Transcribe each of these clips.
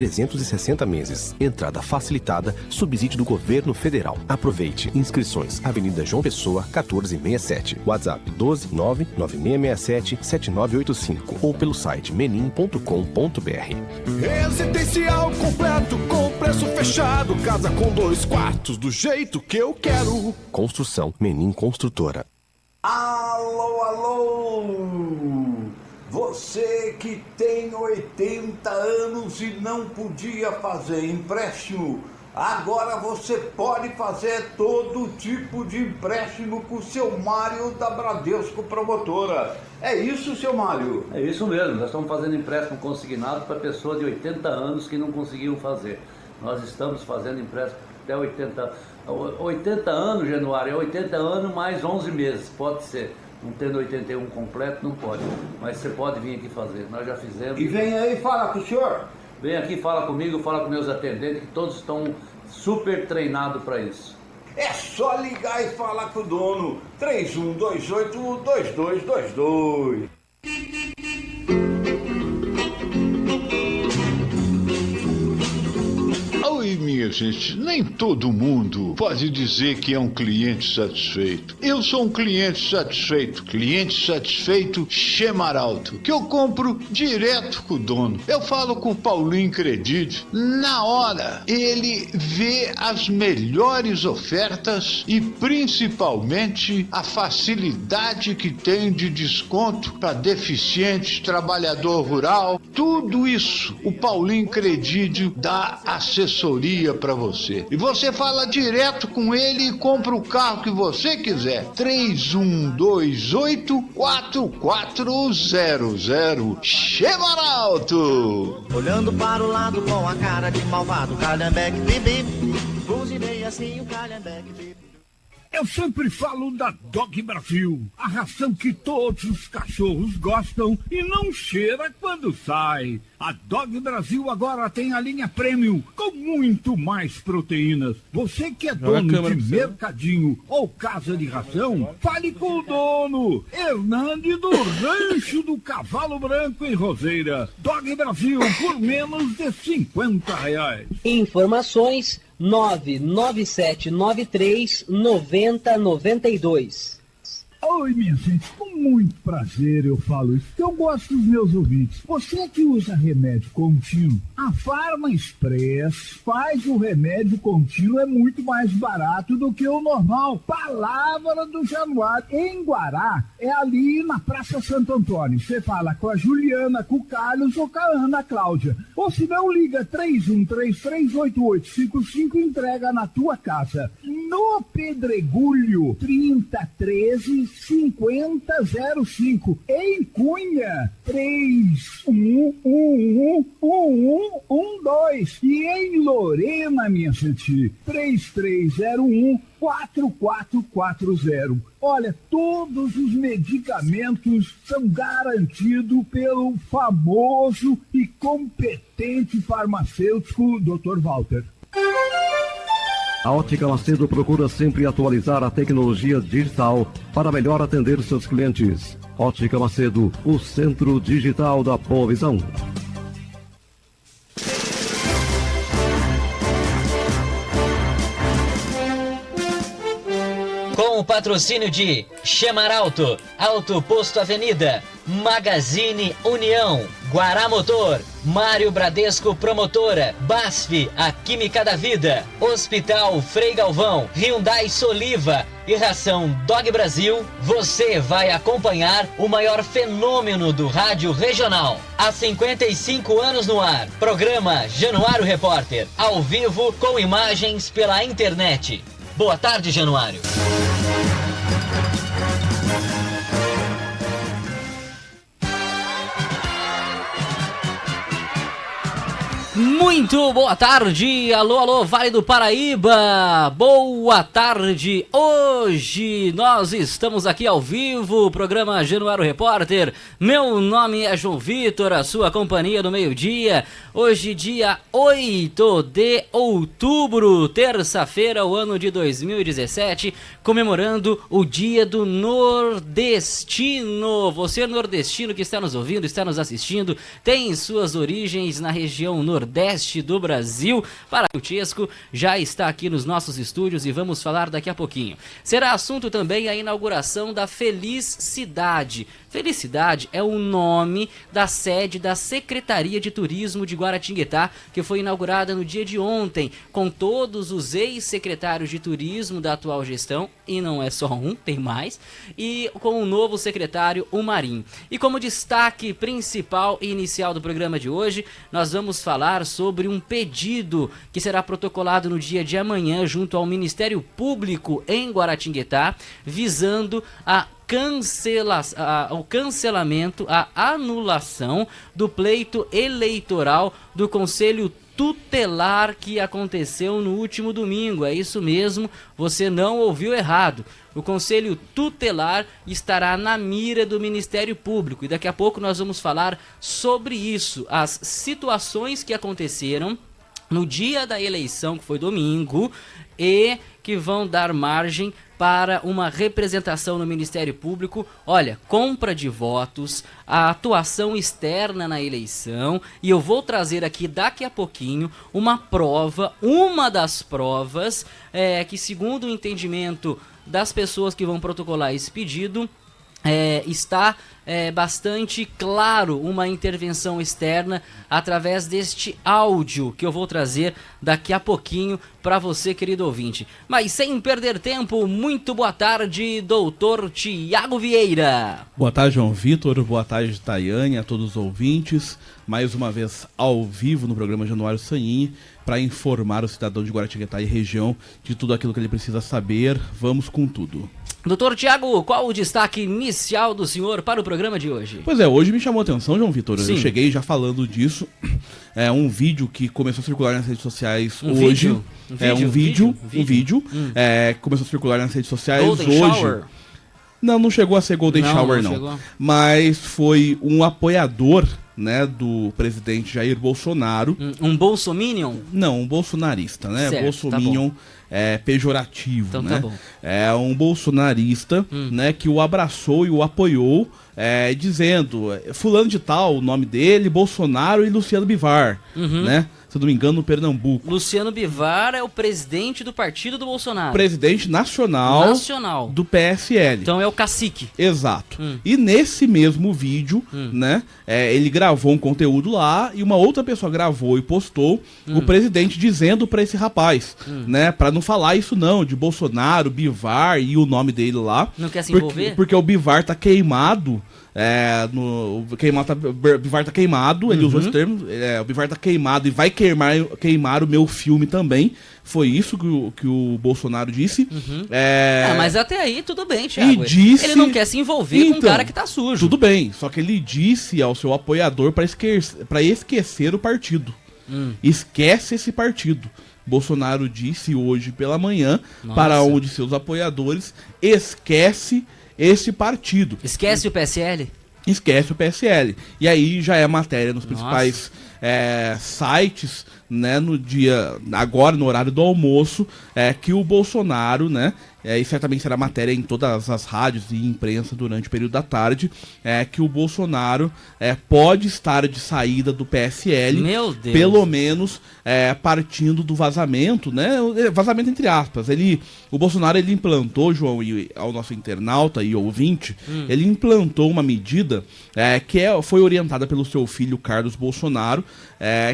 360 meses. Entrada facilitada, subsídio do governo federal. Aproveite. Inscrições: Avenida João Pessoa, 1467. WhatsApp 12996677985 ou pelo site menin.com.br. Residencial completo com preço fechado. Casa com 2 quartos do jeito que eu quero. Construção Menin Construtora. Alô, alô! Você que tem 80 anos e não podia fazer empréstimo, agora você pode fazer todo tipo de empréstimo com o seu Mário da Bradesco Promotora. É isso, seu Mário? É isso mesmo, nós estamos fazendo empréstimo consignado para pessoas de 80 anos que não conseguiam fazer. Nós estamos fazendo empréstimo até 80 anos, Januário, é 80 anos mais 11 meses, pode ser. Não tendo 81 completo, não pode. Mas você pode vir aqui fazer. Nós já fizemos. E vem aí e fala com o senhor. Vem aqui, fala comigo, fala com meus atendentes, que todos estão super treinados para isso. É só ligar e falar com o dono. 3128-2222. Oi, minha gente, nem todo mundo pode dizer que é um cliente satisfeito. Eu sou um cliente satisfeito Chemaralto, que eu compro direto com o dono. Eu falo com o Paulinho Credit, na hora ele vê as melhores ofertas e principalmente a facilidade que tem de desconto para deficiente, trabalhador rural, tudo isso o Paulinho Credit dá assessoria para você. E você fala direto com ele e compra o carro que você quiser. 3128-4400. Chemaralto! Olhando para o lado com a cara de malvado, Calhambeque Bibi. Buzinei assim o Calhambeque Bibi. Eu sempre falo da Dog Brasil, a ração que todos os cachorros gostam e não cheira quando sai. A Dog Brasil agora tem a linha Premium, com muito mais proteínas. Você que é dono de mercadinho ou casa de ração, fale com o dono, Hernande do Rancho do Cavalo Branco em Roseira. Dog Brasil por menos de R$50. Informações 99793-9092. Oi, minha gente, com muito prazer eu falo isso, que eu gosto dos meus ouvintes. Você que usa remédio contínuo, a Farma Express faz o remédio contínuo, é muito mais barato do que o normal. Palavra do Januário. Em Guará, é ali na Praça Santo Antônio. Você fala com a Juliana, com o Carlos ou com a Ana Cláudia. Ou se não, liga 3133-8855 e entrega na tua casa. No Pedregulho, 3013-5005. Em Cunha, 3111-1112. E em Lorena, minha gente, 3301-4440. Olha, todos os medicamentos são garantidos pelo famoso e competente farmacêutico Dr. Walter. A Ótica Macedo procura sempre atualizar a tecnologia digital para melhor atender seus clientes. Ótica Macedo, o centro digital da boa visão. Com o patrocínio de Chemaralto, Auto Posto Avenida, Magazine União, Guará Motor, Mário Bradesco Promotora, BASF, a Química da Vida, Hospital Frei Galvão, Hyundai Soliva e Ração Dog Brasil, você vai acompanhar o maior fenômeno do rádio regional. Há 55 anos no ar, programa Januário Repórter, ao vivo com imagens pela internet. Boa tarde, Januário. Muito boa tarde, alô, alô, Vale do Paraíba, boa tarde. Hoje nós estamos aqui ao vivo, programa Januário Repórter. Meu nome é João Vitor, a sua companhia no meio-dia. Hoje, dia 8 de outubro, terça-feira, o ano de 2017, comemorando o Dia do Nordestino. Você nordestino que está nos ouvindo, está nos assistindo, tem suas origens na região nordestina, nordeste do Brasil. Para o Chesco já está aqui nos nossos estúdios e vamos falar daqui a pouquinho. Será assunto também a inauguração da Felicidade. Felicidade é o nome da sede da Secretaria de Turismo de Guaratinguetá, que foi inaugurada no dia de ontem, com todos os ex-secretários de turismo da atual gestão, e não é só um, tem mais, e com o novo secretário, o Marim. E como destaque principal e inicial do programa de hoje, nós vamos falar sobre um pedido que será protocolado no dia de amanhã junto ao Ministério Público em Guaratinguetá, visando o cancelamento, a anulação do pleito eleitoral do Conselho Tutelar que aconteceu no último domingo. É isso mesmo, você não ouviu errado. O Conselho Tutelar estará na mira do Ministério Público e daqui a pouco nós vamos falar sobre isso, as situações que aconteceram no dia da eleição, que foi domingo, e que vão dar margem para uma representação no Ministério Público. Olha, compra de votos, a atuação externa na eleição, e eu vou trazer aqui daqui a pouquinho uma das provas que, segundo o entendimento das pessoas que vão protocolar esse pedido, está bastante claro uma intervenção externa através deste áudio que eu vou trazer daqui a pouquinho para você, querido ouvinte. Mas sem perder tempo, muito boa tarde, doutor Tiago Vieira. Boa tarde, João Vitor, boa tarde, Tayane, a todos os ouvintes. Mais uma vez ao vivo no programa Januário Sanin para informar o cidadão de Guaratinguetá e região de tudo aquilo que ele precisa saber. Vamos com tudo. Doutor Tiago, qual o destaque inicial do senhor para o programa de hoje? Pois é, hoje me chamou a atenção, João Vitor. Sim. Eu cheguei já falando disso. É um vídeo que começou a circular nas redes sociais hoje. Um vídeo que começou a circular nas redes sociais Golden hoje. Shower? Não chegou a ser Golden Shower, não. Chegou. Mas foi um apoiador, né, do presidente Jair Bolsonaro. Um bolsominion? Não, um bolsonarista, né? Certo, Bolsominion tá bom. Pejorativo, então, né? Tá bom. É um bolsonarista, né, que o abraçou e o apoiou, dizendo, fulano de tal, o nome dele, Bolsonaro e Luciano Bivar, né? Se eu não me engano, no Pernambuco. Luciano Bivar é o presidente do partido do Bolsonaro. Presidente nacional do PSL. Então é o cacique. Exato. E nesse mesmo vídeo, né, ele gravou um conteúdo lá e uma outra pessoa gravou e postou o presidente dizendo pra esse rapaz, né, pra não falar isso não, de Bolsonaro, Bivar e o nome dele lá. Não quer se envolver? Porque o Bivar tá queimado. O Bivar tá queimado, ele usou esse termo, o Bivar tá queimado e vai queimar o meu filme também. Foi isso que o Bolsonaro disse. Mas até aí tudo bem, Thiago. Ele não quer se envolver com um cara que tá sujo. Tudo bem, só que ele disse ao seu apoiador para esquecer o partido. Esquece esse partido. Bolsonaro disse hoje pela manhã para um de seus apoiadores: esquece esse partido. Esquece o PSL? Esquece o PSL. E aí já é matéria nos principais sites, né, agora no horário do almoço, que o Bolsonaro, né, e certamente será matéria em todas as rádios e imprensa durante o período da tarde, que o Bolsonaro pode estar de saída do PSL, meu Deus, pelo menos partindo do vazamento, né, vazamento entre aspas. O Bolsonaro ele implantou, João, e ao nosso internauta e ouvinte, ele implantou uma medida que foi orientada pelo seu filho Carlos Bolsonaro,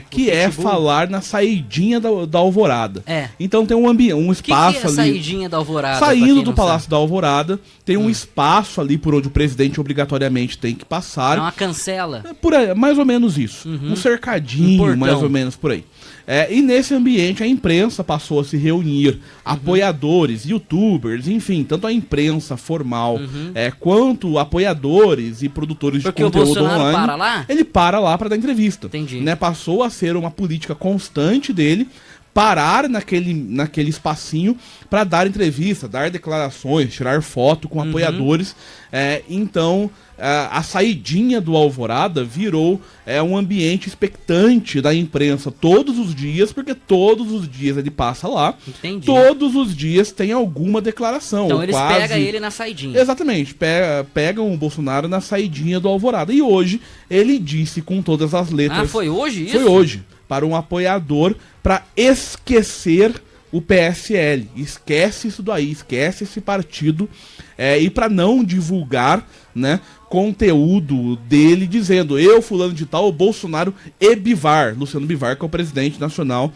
que é falar na saidinha da Alvorada. Então tem um espaço que é ali. Saidinha da Alvorada? Saindo do Palácio da Alvorada, tem um espaço ali por onde o presidente obrigatoriamente tem que passar. É uma cancela. Por aí, mais ou menos isso. Um cercadinho, mais ou menos por aí. E nesse ambiente a imprensa passou a se reunir, apoiadores, youtubers, enfim, tanto a imprensa formal quanto apoiadores e produtores de conteúdo online. Porque o Bolsonaro para lá? Ele para lá para dar entrevista. Entendi. Né, passou a ser uma política constante dele, parar naquele espacinho para dar entrevista, dar declarações, tirar foto com apoiadores. Então, a saidinha do Alvorada virou um ambiente expectante da imprensa todos os dias, porque todos os dias ele passa lá. Entendi. Todos os dias tem alguma declaração. Então eles pegam ele na saidinha. Exatamente, pegam o Bolsonaro na saidinha do Alvorada. E hoje ele disse com todas as letras... foi hoje isso? Foi hoje. para um apoiador para esquecer o PSL. Esquece isso daí, esquece esse partido, e para não divulgar, né, conteúdo dele dizendo eu, fulano de tal, Bolsonaro e Bivar, Luciano Bivar, que é o presidente nacional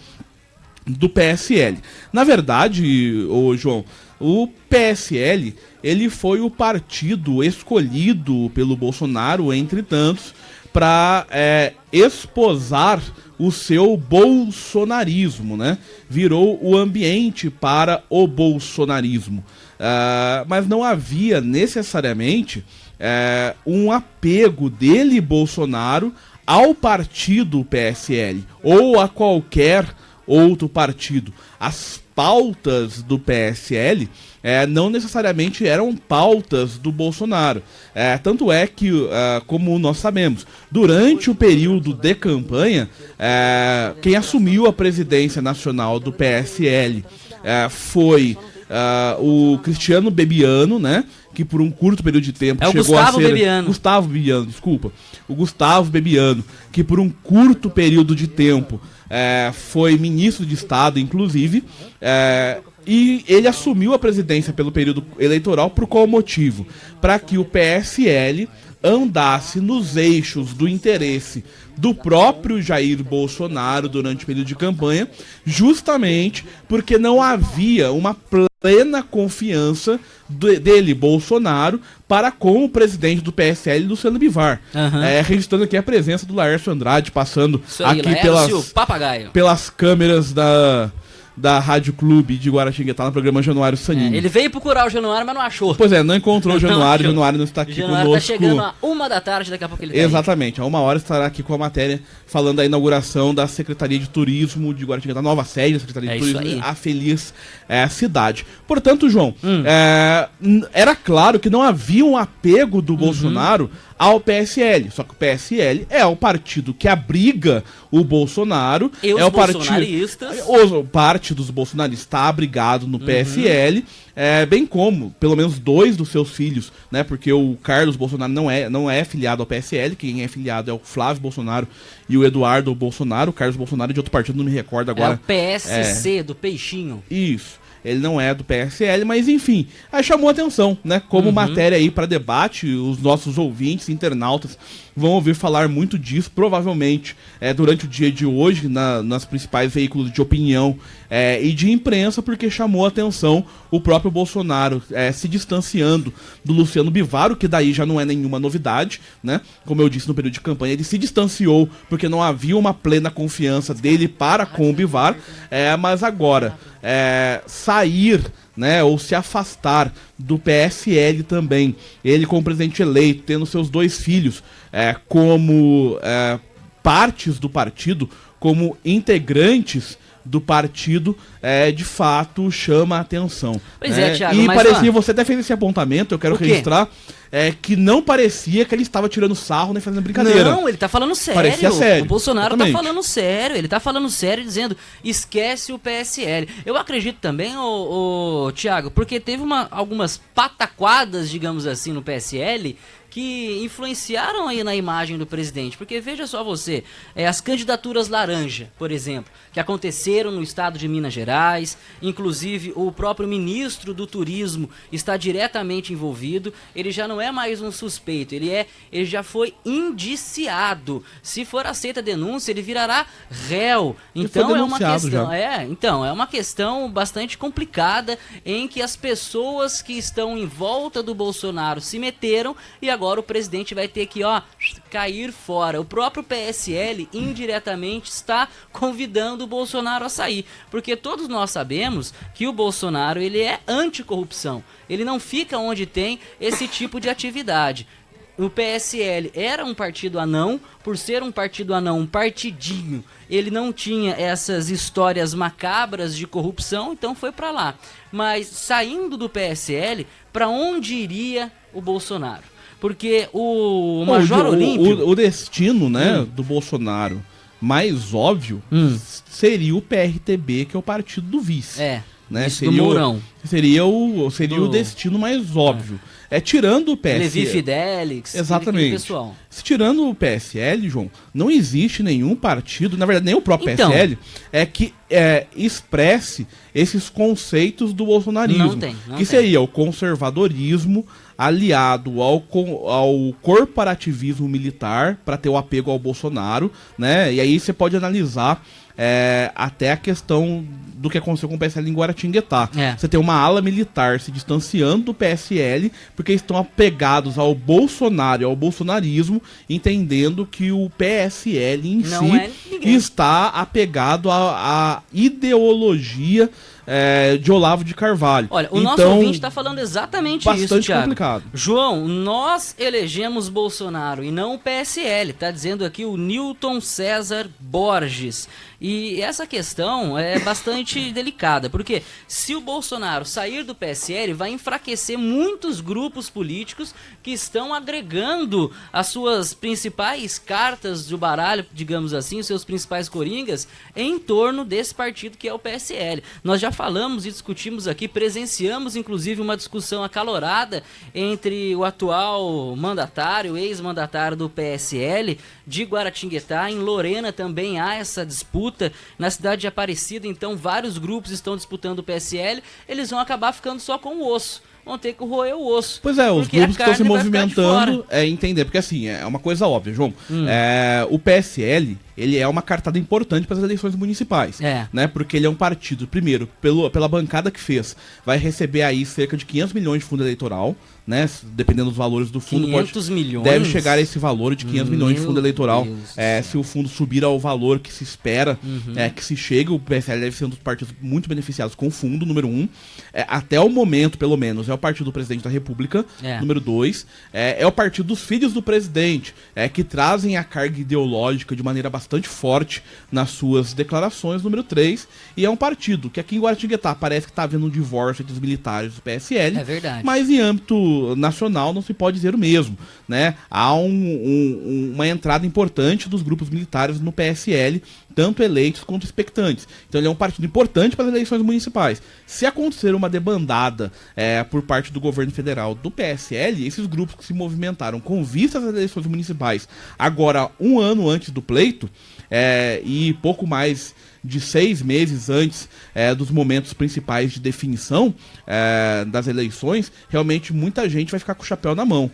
do PSL. Na verdade, João, o PSL, ele foi o partido escolhido pelo Bolsonaro, entre tantos, para esposar o seu bolsonarismo, né? Virou o ambiente para o bolsonarismo. Mas não havia necessariamente um apego dele, Bolsonaro, ao partido PSL ou a qualquer outro partido. As pautas do PSL não necessariamente eram pautas do Bolsonaro. Tanto é que, como nós sabemos, durante o período de campanha, quem assumiu a presidência nacional do PSL foi o Cristiano Bebiano, né? Que por um curto período de tempo chegou Gustavo a ser... Bebiano. Gustavo Bebiano, desculpa. O Gustavo Bebiano, que por um curto período de tempo foi ministro de Estado, inclusive, e ele assumiu a presidência pelo período eleitoral por qual motivo? Para que o PSL andasse nos eixos do interesse do próprio Jair Bolsonaro durante o período de campanha, justamente porque não havia uma plena confiança dele, Bolsonaro, para com o presidente do PSL, Luciano Bivar. Registrando aqui a presença do Laércio Andrade, passando aí, aqui pelas câmeras da Rádio Clube de Guaratinguetá no programa Januário Sanini. Ele veio procurar o Januário, mas não achou. Pois não encontrou o Januário. O Januário não está aqui Januário conosco. Está chegando a 1h, daqui a pouco ele tá Exatamente, a 1h estará aqui com a matéria falando da inauguração da Secretaria de Turismo de Guaratinguetá, nova sede da Secretaria de Turismo, a Feliz Cidade. Portanto, João, era claro que não havia um apego do Bolsonaro ao PSL, só que o PSL é o partido que abriga o Bolsonaro, e os bolsonaristas. Parte dos bolsonaristas está abrigado no PSL, bem como, pelo menos 2 dos seus filhos, né, porque o Carlos Bolsonaro não é filiado ao PSL, quem é filiado é o Flávio Bolsonaro e o Eduardo Bolsonaro. O Carlos Bolsonaro é de outro partido, não me recordo agora. É o PSC, do Peixinho. Isso. Ele não é do PSL, mas enfim, aí chamou atenção, né? Como matéria aí para debate, os nossos ouvintes, internautas, vão ouvir falar muito disso, provavelmente durante o dia de hoje, nas principais veículos de opinião e de imprensa, porque chamou atenção o próprio Bolsonaro se distanciando do Luciano Bivar, o que daí já não é nenhuma novidade, né? Como eu disse no período de campanha, ele se distanciou porque não havia uma plena confiança dele para com o Bivar, mas agora sair, né, ou se afastar do PSL também, ele como presidente eleito, tendo seus 2 filhos como partes do partido, como integrantes do partido, de fato chama a atenção. Pois Thiago, e mas parecia, você até fez esse apontamento, eu quero registrar, que não parecia que ele estava tirando sarro nem fazendo brincadeira. Não, ele tá falando sério. Parecia sério. O Bolsonaro Exatamente. tá falando sério, ele tá falando sério dizendo, esquece o PSL. Eu acredito também, Thiago, porque teve algumas pataquadas, digamos assim, no PSL, que influenciaram aí na imagem do presidente. Porque veja só você, as candidaturas laranja, por exemplo, que aconteceram no estado de Minas Gerais, inclusive o próprio ministro do Turismo está diretamente envolvido, ele já não é mais um suspeito, ele já foi indiciado. Se for aceita a denúncia, ele virará réu. Então é uma questão, é uma questão bastante complicada em que as pessoas que estão em volta do Bolsonaro se meteram e agora o presidente vai ter que, cair fora. O próprio PSL indiretamente está convidando o Bolsonaro a sair, porque todos nós sabemos que o Bolsonaro, ele é anticorrupção. Ele não fica onde tem esse tipo de atividade. O PSL era um partido anão, por ser um partido anão, um partidinho, ele não tinha essas histórias macabras de corrupção, então foi para lá. Mas saindo do PSL, para onde iria o Bolsonaro? Porque o Major Olímpio... O destino, né, do Bolsonaro mais óbvio seria o PRTB, que é o partido do vice. né? Isso do Mourão. Seria o destino mais óbvio. Tirando o PSL. Levi Fidelix. Exatamente. Pessoal. Tirando o PSL, João, não existe nenhum partido, na verdade nem o próprio PSL, que expresse esses conceitos do bolsonarismo. Não tem. Seria o conservadorismo aliado ao corporativismo militar para ter o apego ao Bolsonaro, né? E aí você pode analisar até a questão do que aconteceu com o PSL em Guaratinguetá. Você tem uma ala militar se distanciando do PSL porque estão apegados ao Bolsonaro e ao bolsonarismo, entendendo que o PSL em está apegado à ideologia de Olavo de Carvalho. Olha, o nosso ouvinte está falando exatamente isso, bastante Thiago. Complicado. João, nós elegemos Bolsonaro e não o PSL, tá dizendo aqui o Newton César Borges. E essa questão é bastante delicada, porque se o Bolsonaro sair do PSL, vai enfraquecer muitos grupos políticos que estão agregando as suas principais cartas do baralho, digamos assim, os seus principais coringas, em torno desse partido que é o PSL. Nós já falamos e discutimos aqui, presenciamos inclusive uma discussão acalorada entre o atual mandatário, ex-mandatário do PSL de Guaratinguetá. Em Lorena também há essa disputa. Na cidade de Aparecida, então, vários grupos estão disputando o PSL, eles vão acabar ficando só com o osso. Vão ter que roer o osso. Pois é, os grupos que estão se movimentando, entender, porque assim, é uma coisa óbvia, João. O PSL, ele é uma cartada importante para as eleições municipais, né? Porque ele é um partido, primeiro, pela bancada que fez, vai receber aí cerca de 500 milhões de fundo eleitoral, né? Dependendo dos valores do fundo, 500 milhões? Deve chegar a esse valor de 500 milhões de fundo eleitoral. Se o fundo subir ao valor que se espera que se chegue, o PSL deve ser um dos partidos muito beneficiados com o fundo, número 1. Até o momento, pelo menos, é o partido do presidente da República, número 2. É o partido dos filhos do presidente, que trazem a carga ideológica de maneira bastante forte nas suas declarações, número 3. E é um partido que aqui em Guaratinguetá parece que está havendo um divórcio entre os militares do PSL. É verdade. Mas em âmbito nacional não se pode dizer o mesmo, né? Há uma entrada importante dos grupos militares no PSL, tanto eleitos quanto expectantes. Então ele é um partido importante para as eleições municipais. Se acontecer uma debandada por parte do governo federal do PSL, esses grupos que se movimentaram com vistas às eleições municipais, agora um ano antes do pleito, e pouco mais de 6 meses antes dos momentos principais de definição das eleições, realmente muita gente vai ficar com o chapéu na mão,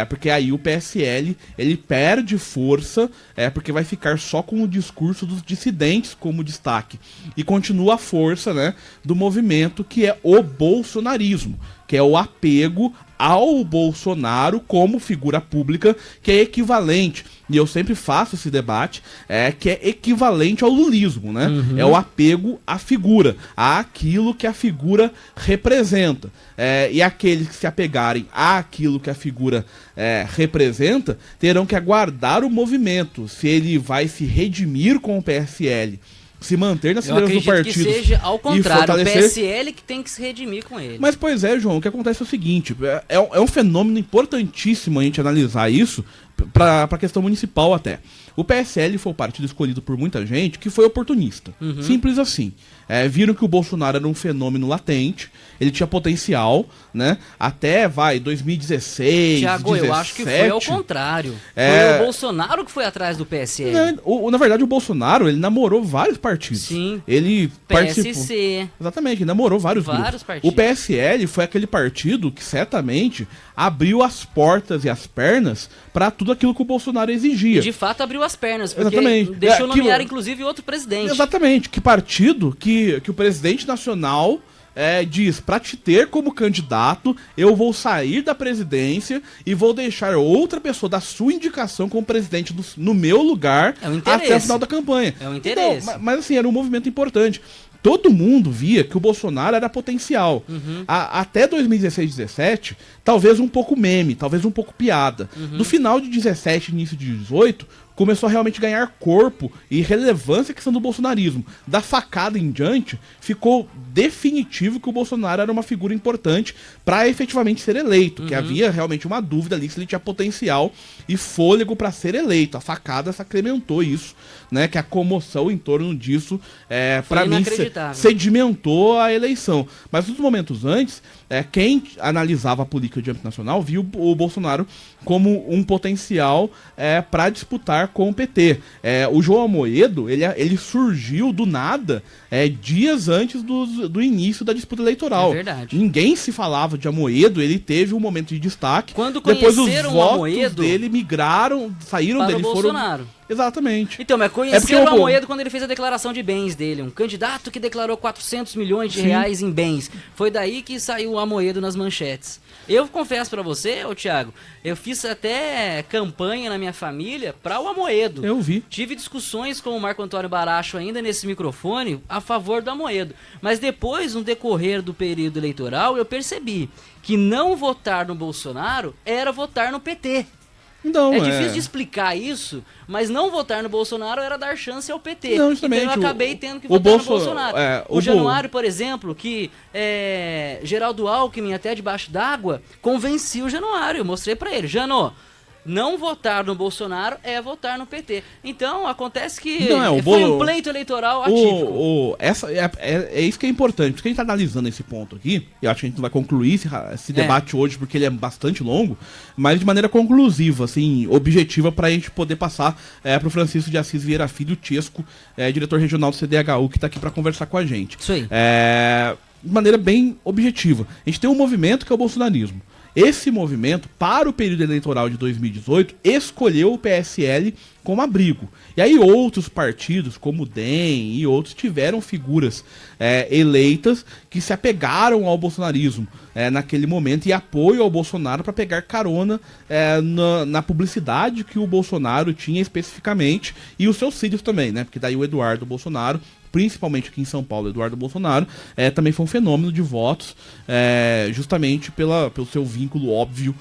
porque aí o PSL ele perde força, porque vai ficar só com o discurso dos dissidentes como destaque, e continua a força, né, do movimento que é o bolsonarismo, que é o apego ao Bolsonaro como figura pública, que é equivalente, e eu sempre faço esse debate, que é equivalente ao lulismo, né? É o apego à figura, àquilo que a figura representa. E aqueles que se apegarem àquilo que a figura representa, terão que aguardar o movimento, se ele vai se redimir com o PSL, se manter nas fileiras do partido. Que seja ao contrário, o PSL que tem que se redimir com ele. Mas, pois é, João, o que acontece é o seguinte, é um fenômeno importantíssimo a gente analisar isso para a questão municipal até. O PSL foi o partido escolhido por muita gente que foi oportunista. Simples assim. Viram que o Bolsonaro era um fenômeno latente, ele tinha potencial, né? Até 2016, Thiago, 17... eu acho que foi ao contrário. Foi o Bolsonaro que foi atrás do PSL. Na verdade, o Bolsonaro, ele namorou vários partidos. Sim. Ele PSC. participou... Exatamente, ele namorou vários grupos. Partidos. O PSL foi aquele partido que certamente abriu as portas e as pernas para tudo aquilo que o Bolsonaro exigia. E de fato abriu as pernas, porque exatamente. Deixou nomear inclusive outro presidente. Exatamente, que partido que o presidente nacional diz, para te ter como candidato, eu vou sair da presidência e vou deixar outra pessoa da sua indicação como presidente no meu lugar até o final da campanha. É um interesse. Então, mas assim, era um movimento importante. Todo mundo via que o Bolsonaro era potencial. Até 2016, 2017, talvez um pouco meme, talvez um pouco piada. No final de 17, início de 18, começou a realmente ganhar corpo e relevância a questão do bolsonarismo. Da facada em diante, ficou definitivo que o Bolsonaro era uma figura importante para efetivamente ser eleito, que havia realmente uma dúvida ali se ele tinha potencial e fôlego para ser eleito. A facada sacramentou isso, né, que a comoção em torno disso, para mim, sedimentou a eleição. Mas nos momentos antes, quem analisava a política de âmbito nacional viu o Bolsonaro como um potencial para disputar com o PT. O João Amoedo, ele surgiu do nada dias antes do início da disputa eleitoral. É verdade. Ninguém se falava de Amoedo, ele teve um momento de destaque. Quando depois os votos Amoedo, dele migraram, saíram dele, Bolsonaro. Exatamente. Então, mas conheceram o Amoedo quando ele fez a declaração de bens dele. Um candidato que declarou 400 milhões de reais em bens. Foi daí que saiu o Amoedo nas manchetes. Eu confesso pra você, Thiago, eu fiz até campanha na minha família pra o Amoedo. Eu vi. Tive discussões com o Marco Antônio Baracho ainda nesse microfone a favor do Amoedo. Mas depois, no decorrer do período eleitoral, eu percebi que não votar no Bolsonaro era votar no PT. Não, é difícil de explicar isso, mas não votar no Bolsonaro era dar chance ao PT. Não, justamente. Então eu acabei tendo que votar no Bolsonaro. O Januário, por exemplo, que Geraldo Alckmin até debaixo d'água, convenci o Januário. Eu mostrei pra ele, Jano, não votar no Bolsonaro é votar no PT. Então, acontece que foi um pleito eleitoral atípico. É isso que é importante. Porque a gente tá analisando esse ponto aqui, e eu acho que a gente não vai concluir esse debate hoje, porque ele é bastante longo, mas de maneira conclusiva, assim, objetiva, pra gente poder passar pro Francisco de Assis Vieira Filho, Tiesco, diretor regional do CDHU, que tá aqui pra conversar com a gente. Isso aí. De maneira bem objetiva. A gente tem um movimento que é o bolsonarismo. Esse movimento, para o período eleitoral de 2018, escolheu o PSL como abrigo. E aí outros partidos, como o DEM e outros, tiveram figuras eleitas que se apegaram ao bolsonarismo naquele momento e apoio ao Bolsonaro para pegar carona na publicidade que o Bolsonaro tinha especificamente, e os seus filhos também, né? Porque daí o Eduardo Bolsonaro, principalmente aqui em São Paulo, Eduardo Bolsonaro, também foi um fenômeno de votos, justamente pelo seu vínculo óbvio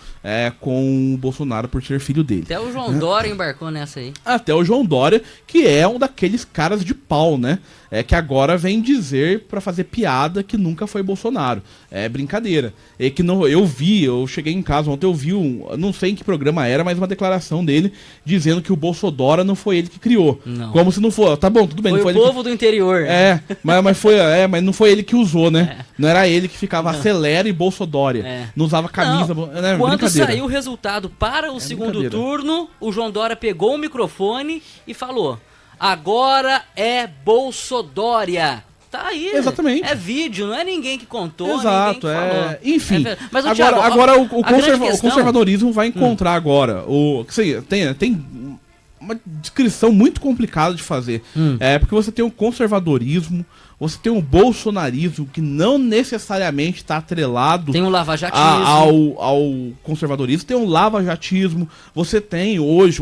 com o Bolsonaro, por ser filho dele. Até o João Dória embarcou nessa aí. Até o João Dória, que é um daqueles caras de pau, né? Que agora vem dizer pra fazer piada que nunca foi Bolsonaro. É brincadeira. Que não, eu cheguei em casa ontem, eu vi não sei em que programa era, mas uma declaração dele dizendo que o Bolsodora não foi ele que criou. Não. Como se não for. Tá bom, tudo bem. Foi não o povo do interior. Mas não foi ele que usou, né? Não era ele que ficava acelera e Bolsodória. Não usava camisa. Quando saiu o resultado para o segundo turno, o João Dória pegou o microfone e falou: agora é Bolsodória. Tá aí. Exatamente. É vídeo, não é ninguém que contou. Exato, ninguém que falou. Enfim. Mas o o conservadorismo vai encontrar agora. Tem uma descrição muito complicada de fazer. Porque você tem o conservadorismo, você tem o bolsonarismo, que não necessariamente está atrelado tem o lavajatismo ao conservadorismo, tem o lavajatismo, você tem hoje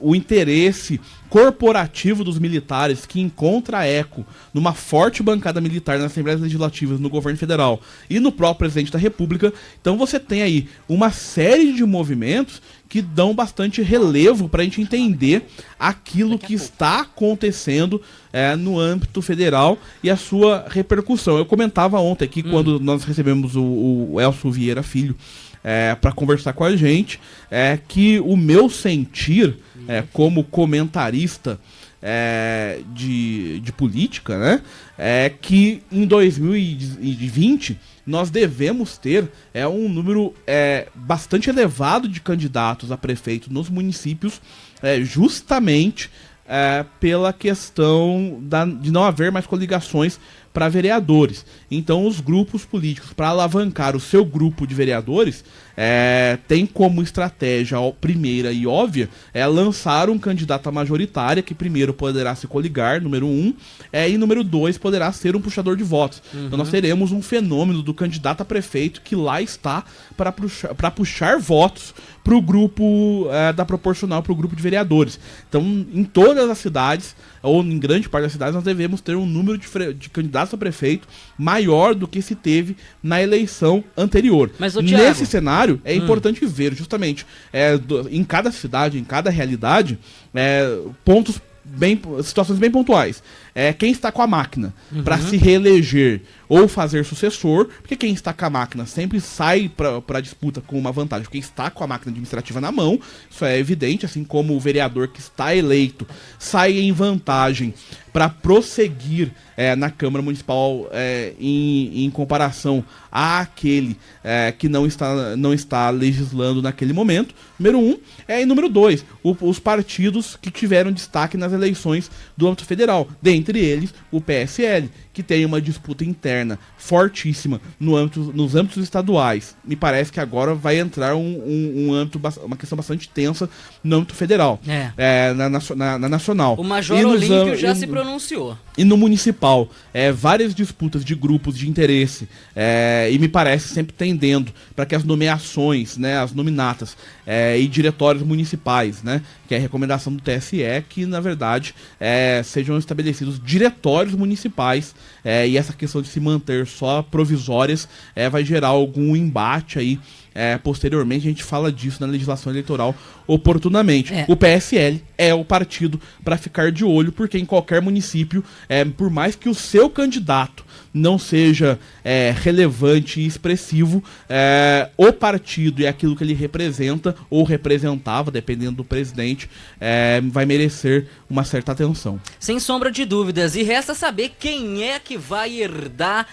o interesse corporativo dos militares, que encontra eco numa forte bancada militar nas Assembleias Legislativas, no governo federal e no próprio presidente da República. Então você tem aí uma série de movimentos que dão bastante relevo para a gente entender aquilo que está acontecendo no âmbito federal e a sua repercussão. Eu comentava ontem aqui, quando nós recebemos o Elcio Vieira Filho para conversar com a gente, que o meu sentir como comentarista de política, né, é que em 2020 nós devemos ter um número bastante elevado de candidatos a prefeito nos municípios, justamente pela questão de não haver mais coligações para vereadores. Então os grupos políticos, para alavancar o seu grupo de vereadores, tem como estratégia primeira e óbvia lançar um candidato à majoritária, que primeiro poderá se coligar, número 1, e número 2 poderá ser um puxador de votos. Então nós teremos um fenômeno do candidato a prefeito que lá está para puxar votos para o grupo da proporcional, para o grupo de vereadores. Então, em toda todas as cidades, ou em grande parte das cidades, nós devemos ter um número de candidatos a prefeito maior do que se teve na eleição anterior. Mas, nesse cenário, é importante ver justamente em cada cidade, em cada realidade, situações bem pontuais. Quem está com a máquina para se reeleger ou fazer sucessor, porque quem está com a máquina sempre sai para a disputa com uma vantagem. Quem está com a máquina administrativa na mão, isso é evidente, assim como o vereador que está eleito sai em vantagem para prosseguir na Câmara Municipal em comparação àquele que não está legislando naquele momento, número 1. E número 2, os partidos que tiveram destaque nas eleições do âmbito federal, dentre eles o PSL, que tem uma disputa interna fortíssima nos âmbitos estaduais. Me parece que agora vai entrar uma questão bastante tensa no âmbito federal, na nacional. O Major Olímpio já se pronunciou. E no municipal, várias disputas de grupos de interesse, e me parece sempre tendendo para que as nomeações, as nominatas e diretórios municipais, que é a recomendação do TSE, que na verdade sejam estabelecidos diretórios municipais, e essa questão de se manter só provisórias vai gerar algum embate aí. Posteriormente a gente fala disso na legislação eleitoral oportunamente. O PSL é o partido para ficar de olho, porque em qualquer município, por mais que o seu candidato não seja relevante e expressivo, o partido e aquilo que ele representa ou representava, dependendo do presidente, vai merecer uma certa atenção. Sem sombra de dúvidas. E resta saber quem é que vai herdar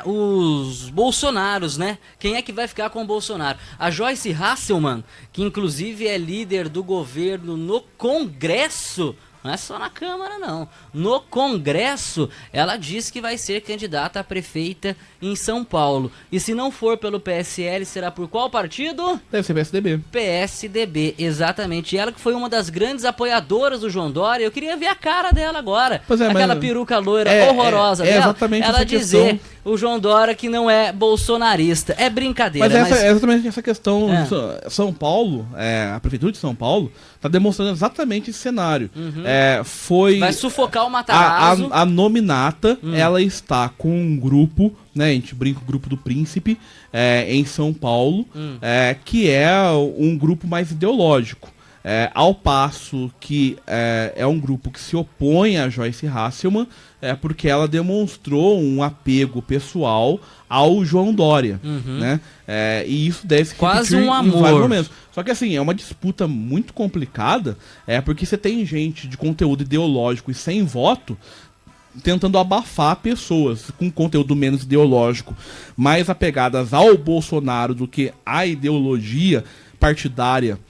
os Bolsonaros, né? Quem é que vai ficar com o Bolsonaro? A Joyce Hasselmann, que inclusive é líder do governo no Congresso, não é só na Câmara, não. No Congresso, ela diz que vai ser candidata a prefeita em São Paulo. E se não for pelo PSL, será por qual partido? Deve ser PSDB. PSDB, exatamente. E ela que foi uma das grandes apoiadoras do João Dória, eu queria ver a cara dela agora. Aquela peruca loira horrorosa dela. Exatamente ela dizer o João Dória que não é bolsonarista. É brincadeira. Mas é exatamente essa questão. São Paulo, a Prefeitura de São Paulo, está demonstrando exatamente esse cenário. Vai sufocar o Matarazzo. A nominata, ela está com um grupo, a gente brinca o grupo do Príncipe, em São Paulo, que é um grupo mais ideológico. Ao passo que é um grupo que se opõe a Joyce Hasselmann, porque ela demonstrou um apego pessoal ao João Dória, e isso deve se quase repetir um amor. Em vários momentos. Só que assim, é uma disputa muito complicada, porque você tem gente de conteúdo ideológico e sem voto tentando abafar pessoas com conteúdo menos ideológico, mais apegadas ao Bolsonaro do que à ideologia partidária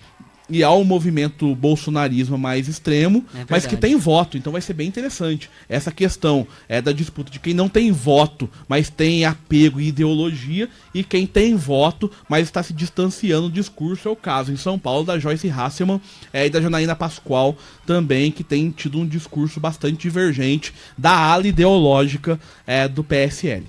e ao movimento bolsonarismo mais extremo, mas que tem voto. Então vai ser bem interessante essa questão da disputa de quem não tem voto, mas tem apego e ideologia, e quem tem voto, mas está se distanciando do discurso. É o caso em São Paulo da Joyce Hasselmann e da Janaína Pascoal também, que tem tido um discurso bastante divergente da ala ideológica do PSL.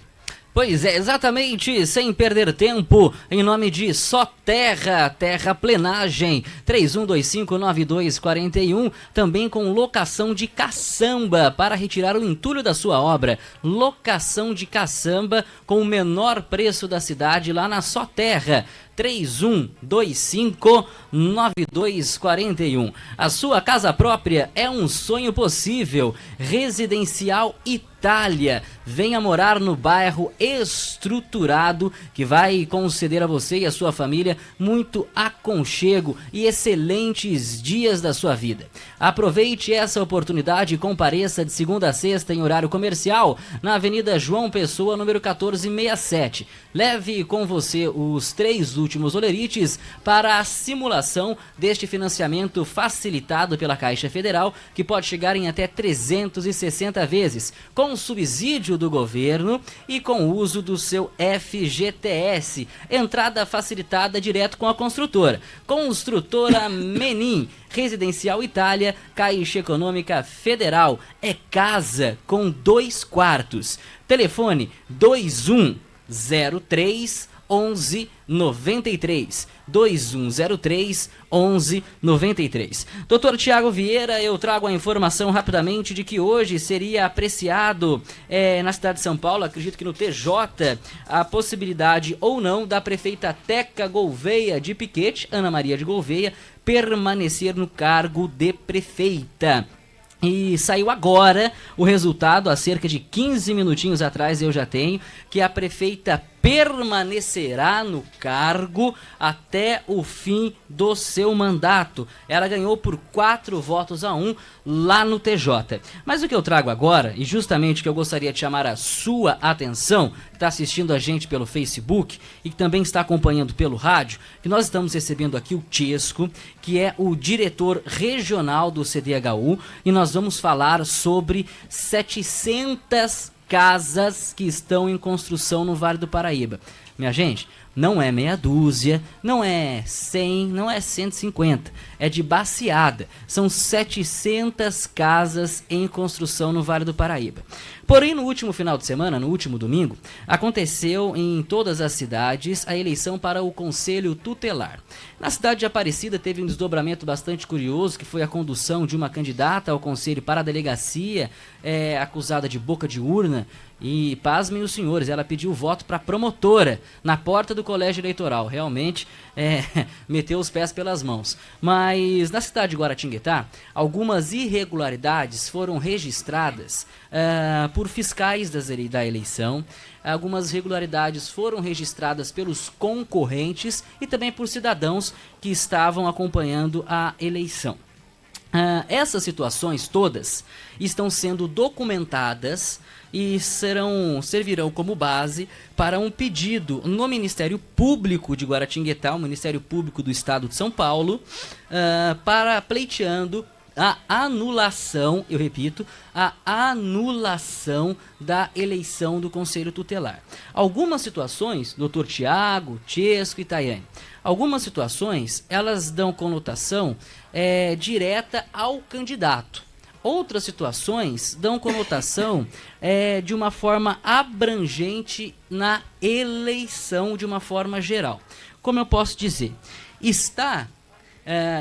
Pois é, exatamente, sem perder tempo, em nome de Só Terra, Terraplenagem, 31259241, também com locação de caçamba para retirar o entulho da sua obra. Locação de caçamba com o menor preço da cidade lá na Só Terra. 31259241. A sua casa própria é um sonho possível. Residencial Itália. Venha morar no bairro estruturado, que vai conceder a você e a sua família muito aconchego e excelentes dias da sua vida. Aproveite essa oportunidade e compareça de segunda a sexta em horário comercial na Avenida João Pessoa, número 1467. Leve com você os 3 últimos olerites para a simulação deste financiamento facilitado pela Caixa Federal, que pode chegar em até 360 vezes, com subsídio do governo e com o uso do seu FGTS. Entrada facilitada direto com a construtora. Construtora Menin, Residencial Itália, Caixa Econômica Federal. É casa com 2 quartos. Telefone 2103 1193. 2103 1193. Dr. Tiago Vieira, eu trago a informação rapidamente de que hoje seria apreciado na cidade de São Paulo, acredito que no TJ, a possibilidade ou não da prefeita Teca Gouveia de Piquete, Ana Maria de Gouveia, permanecer no cargo de prefeita. E saiu agora o resultado, há cerca de 15 minutinhos atrás eu já tenho, que a prefeita permanecerá no cargo até o fim do seu mandato. Ela ganhou por 4-1 lá no TJ. Mas o que eu trago agora, e justamente o que eu gostaria de chamar a sua atenção, que está assistindo a gente pelo Facebook e que também está acompanhando pelo rádio, que nós estamos recebendo aqui o Chesco, que é o diretor regional do CDHU, e nós vamos falar sobre 700 casas que estão em construção no Vale do Paraíba. Minha gente, não é meia dúzia, não é 100, não é 150, é de baseada. São 700 casas em construção no Vale do Paraíba. Porém, no último final de semana, no último domingo, aconteceu em todas as cidades a eleição para o Conselho Tutelar. Na cidade de Aparecida teve um desdobramento bastante curioso, que foi a condução de uma candidata ao conselho para a delegacia, acusada de boca de urna, e pasmem os senhores, ela pediu voto para promotora na porta do colégio eleitoral. Realmente meteu os pés pelas mãos. Mas na cidade de Guaratinguetá, algumas irregularidades foram registradas por fiscais da eleição. Algumas irregularidades foram registradas pelos concorrentes e também por cidadãos que estavam acompanhando a eleição. Essas situações todas estão sendo documentadas e servirão como base para um pedido no Ministério Público de Guaratinguetá, o Ministério Público do Estado de São Paulo, para pleiteando a anulação, eu repito, a anulação da eleição do Conselho Tutelar. Algumas situações, Dr. Tiago, Chesco e Tayane, algumas situações, elas dão conotação direta ao candidato. Outras situações dão conotação de uma forma abrangente na eleição de uma forma geral. Como eu posso dizer? Está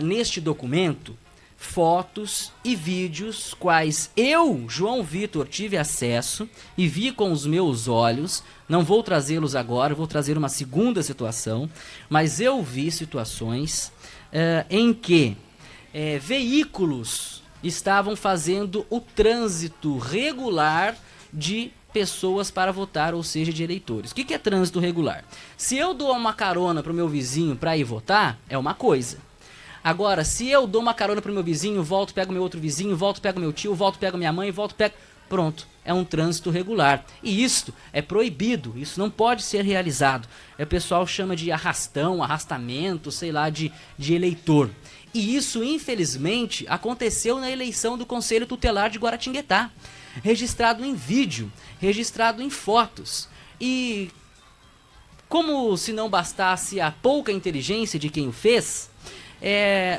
neste documento fotos e vídeos quais eu, João Vitor, tive acesso e vi com os meus olhos. Não vou trazê-los agora, vou trazer uma segunda situação, mas eu vi situações em que veículos estavam fazendo o trânsito regular de pessoas para votar, ou seja, de eleitores. O que é trânsito regular? Se eu dou uma carona para o meu vizinho para ir votar, é uma coisa. Agora, se eu dou uma carona para o meu vizinho, volto, pego meu outro vizinho, volto, pego meu tio, volto, pego minha mãe, volto, pego... Pronto, é um trânsito regular. E isto é proibido, isso não pode ser realizado. O pessoal chama de arrastamento, sei lá, de eleitor. E isso, infelizmente, aconteceu na eleição do Conselho Tutelar de Guaratinguetá. Registrado em vídeo, registrado em fotos. E como se não bastasse a pouca inteligência de quem o fez,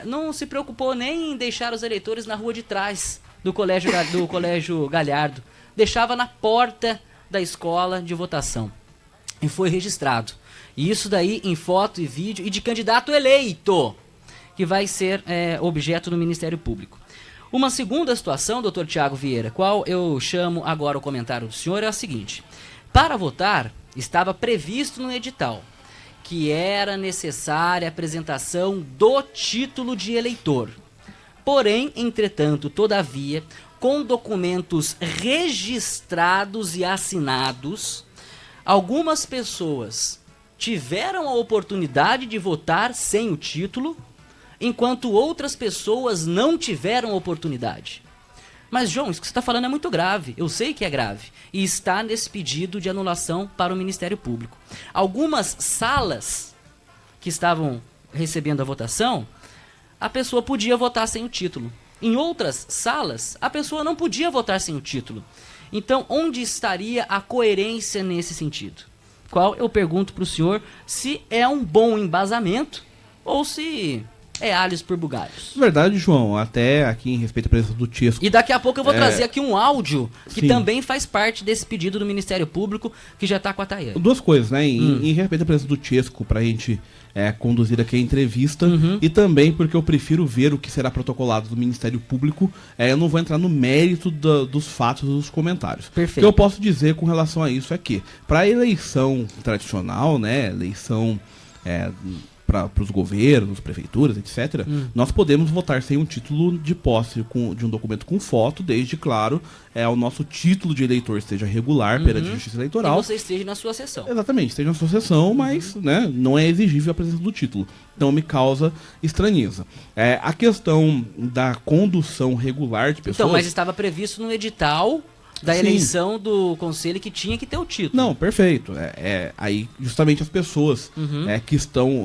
não se preocupou nem em deixar os eleitores na rua de trás do colégio Galhardo. Deixava na porta da escola de votação. E foi registrado. E isso daí em foto e vídeo e de candidato eleito, que vai ser objeto do Ministério Público. Uma segunda situação, doutor Tiago Vieira, qual eu chamo agora o comentário do senhor, é a seguinte. Para votar, estava previsto no edital que era necessária a apresentação do título de eleitor. Porém, entretanto, todavia, com documentos registrados e assinados, algumas pessoas tiveram a oportunidade de votar sem o título, enquanto outras pessoas não tiveram oportunidade. Mas, João, isso que você está falando é muito grave. Eu sei que é grave. E está nesse pedido de anulação para o Ministério Público. Algumas salas que estavam recebendo a votação, a pessoa podia votar sem o título. Em outras salas, a pessoa não podia votar sem o título. Então, onde estaria a coerência nesse sentido? Qual eu pergunto para o senhor se é um bom embasamento ou se é alhos por bugalhos. Na verdade, João, até aqui em respeito à presença do Tiesco... E daqui a pouco eu vou trazer aqui um áudio que sim, também faz parte desse pedido do Ministério Público, que já está com a Tayane. Duas coisas, né? Em respeito à presença do Tiesco, pra gente conduzir aqui a entrevista, e também porque eu prefiro ver o que será protocolado do Ministério Público, eu não vou entrar no mérito dos fatos dos comentários. Perfeito. O que eu posso dizer com relação a isso é que, para a eleição tradicional, né, eleição para os governos, prefeituras, etc., nós podemos votar sem um título de posse de um documento com foto, desde, claro, o nosso título de eleitor esteja regular perante a Justiça Eleitoral. E você esteja na sua sessão. Exatamente, esteja na sua sessão, mas né, não é exigível a presença do título. Então me causa estranheza. A questão da condução regular de pessoas... Então, mas estava previsto no edital da Sim, eleição do conselho que tinha que ter o título. Não, perfeito. Aí justamente as pessoas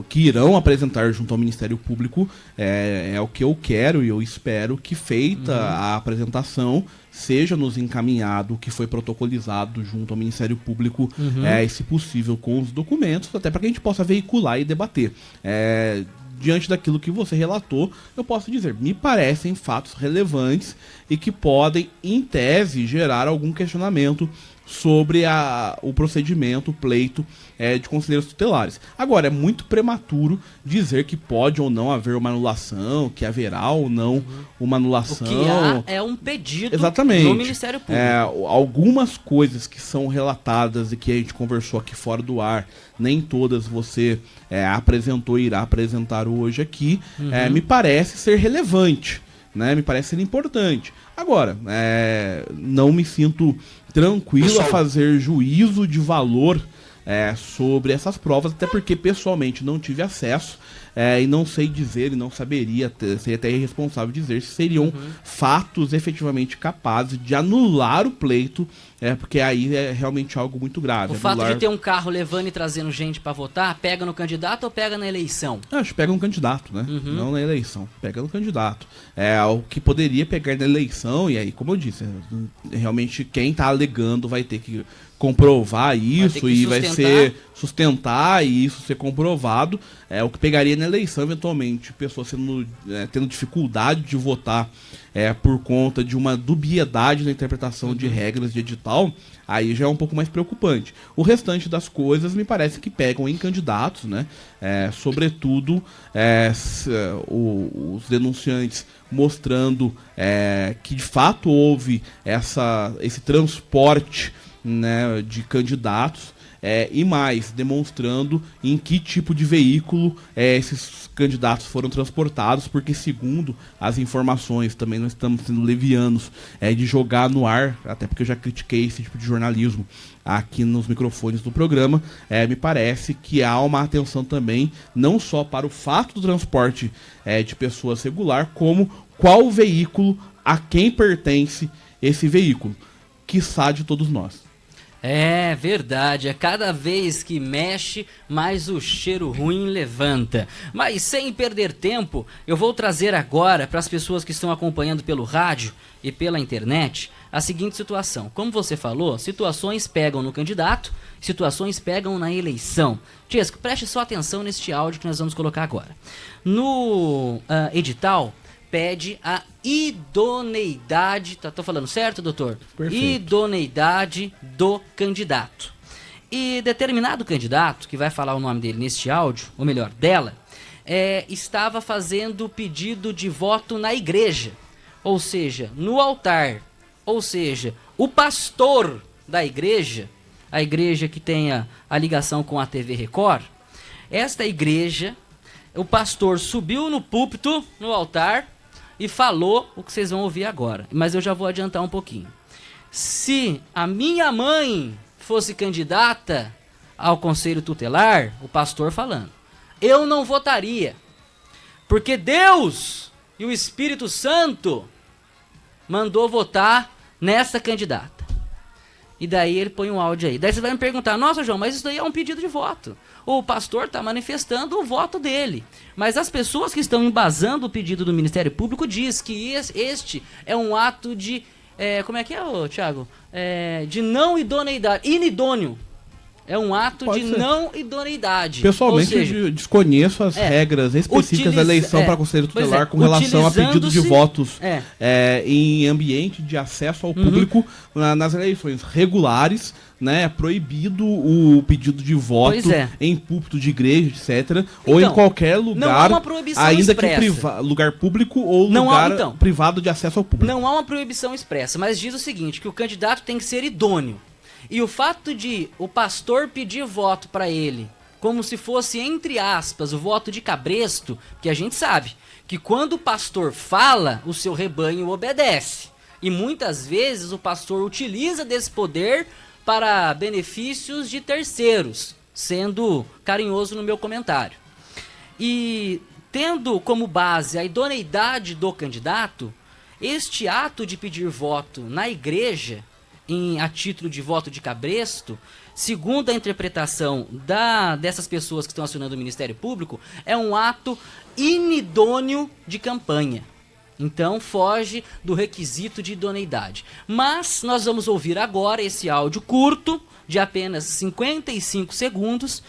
que irão apresentar junto ao Ministério Público é o que eu quero e eu espero que feita a apresentação seja nos encaminhado o que foi protocolizado junto ao Ministério Público, e se possível com os documentos, até para que a gente possa veicular e debater. Diante daquilo que você relatou, eu posso dizer, me parecem fatos relevantes e que podem, em tese, gerar algum questionamento sobre o procedimento, o pleito de conselheiros tutelares. Agora, é muito prematuro dizer que pode ou não haver uma anulação, que haverá ou não uma anulação. O que há é um pedido Exatamente. do Ministério Público. Algumas coisas que são relatadas e que a gente conversou aqui fora do ar, nem todas você apresentou e irá apresentar hoje aqui, me parece ser relevante, né? Me parece ser importante. Agora, não me sinto tranquilo a fazer juízo de valor sobre essas provas, até porque pessoalmente não tive acesso e não sei dizer e não saberia, seria até irresponsável dizer se seriam fatos efetivamente capazes de anular o pleito, porque aí é realmente algo muito grave. O fato de ter um carro levando e trazendo gente para votar, pega no candidato ou pega na eleição? Acho que pega no candidato, né? Não na eleição, pega no candidato. O que poderia pegar na eleição, e aí, como eu disse, realmente quem está alegando vai ter que comprovar isso e vai ser sustentar e isso ser comprovado. O que pegaria na eleição, eventualmente, pessoas tendo dificuldade de votar por conta de uma dubiedade na interpretação de regras de edital, aí já é um pouco mais preocupante. O restante das coisas me parece que pegam em candidatos, né? Sobretudo os denunciantes mostrando que de fato houve esse transporte, né, de candidatos, e mais, demonstrando em que tipo de veículo esses candidatos foram transportados, porque segundo as informações, também não estamos sendo levianos de jogar no ar, até porque eu já critiquei esse tipo de jornalismo aqui nos microfones do programa, me parece que há uma atenção também, não só para o fato do transporte de pessoas regular, como qual veículo, a quem pertence esse veículo, quiçá de todos nós. É verdade, cada vez que mexe, mais o cheiro ruim levanta. Mas sem perder tempo, eu vou trazer agora para as pessoas que estão acompanhando pelo rádio e pela internet a seguinte situação. Como você falou, situações pegam no candidato, situações pegam na eleição. Tiesco, preste só atenção neste áudio que nós vamos colocar agora. No edital, pede a idoneidade, tô falando certo, doutor? Perfeito. Idoneidade do candidato. E determinado candidato, que vai falar o nome dele neste áudio, ou melhor, dela, estava fazendo pedido de voto na igreja, ou seja, no altar, ou seja, o pastor da igreja, a igreja que tenha a ligação com a TV Record, esta igreja, o pastor subiu no púlpito, no altar, e falou o que vocês vão ouvir agora. Mas eu já vou adiantar um pouquinho. Se a minha mãe fosse candidata ao conselho tutelar, o pastor falando, eu não votaria, porque Deus e o Espírito Santo mandou votar nessa candidata. E daí ele põe um áudio aí. Daí você vai me perguntar, nossa, João, mas isso daí é um pedido de voto. O pastor está manifestando o voto dele. Mas as pessoas que estão embasando o pedido do Ministério Público diz que este é um ato de... como é que é, Thiago? De não idoneidade. Inidôneo. É um ato de não idoneidade. Pessoalmente, Ou seja, eu desconheço as regras específicas da eleição para Conselho Tutelar com relação a pedido de votos em ambiente de acesso ao público nas eleições regulares. Né, é proibido o pedido de voto em púlpito de igreja, etc. Ou em qualquer lugar, não há uma proibição ainda expressa. que lugar público ou não lugar há, privado de acesso ao público. Não há uma proibição expressa, mas diz o seguinte, que o candidato tem que ser idôneo. E o fato de o pastor pedir voto para ele, como se fosse, entre aspas, o voto de cabresto, que a gente sabe que quando o pastor fala, o seu rebanho obedece. E muitas vezes o pastor utiliza desse poder para benefícios de terceiros, sendo carinhoso no meu comentário. E tendo como base a idoneidade do candidato, este ato de pedir voto na igreja, a título de voto de cabresto, segundo a interpretação dessas pessoas que estão acionando o Ministério Público, é um ato inidôneo de campanha. Então foge do requisito de idoneidade. Mas nós vamos ouvir agora esse áudio curto, de apenas 55 segundos,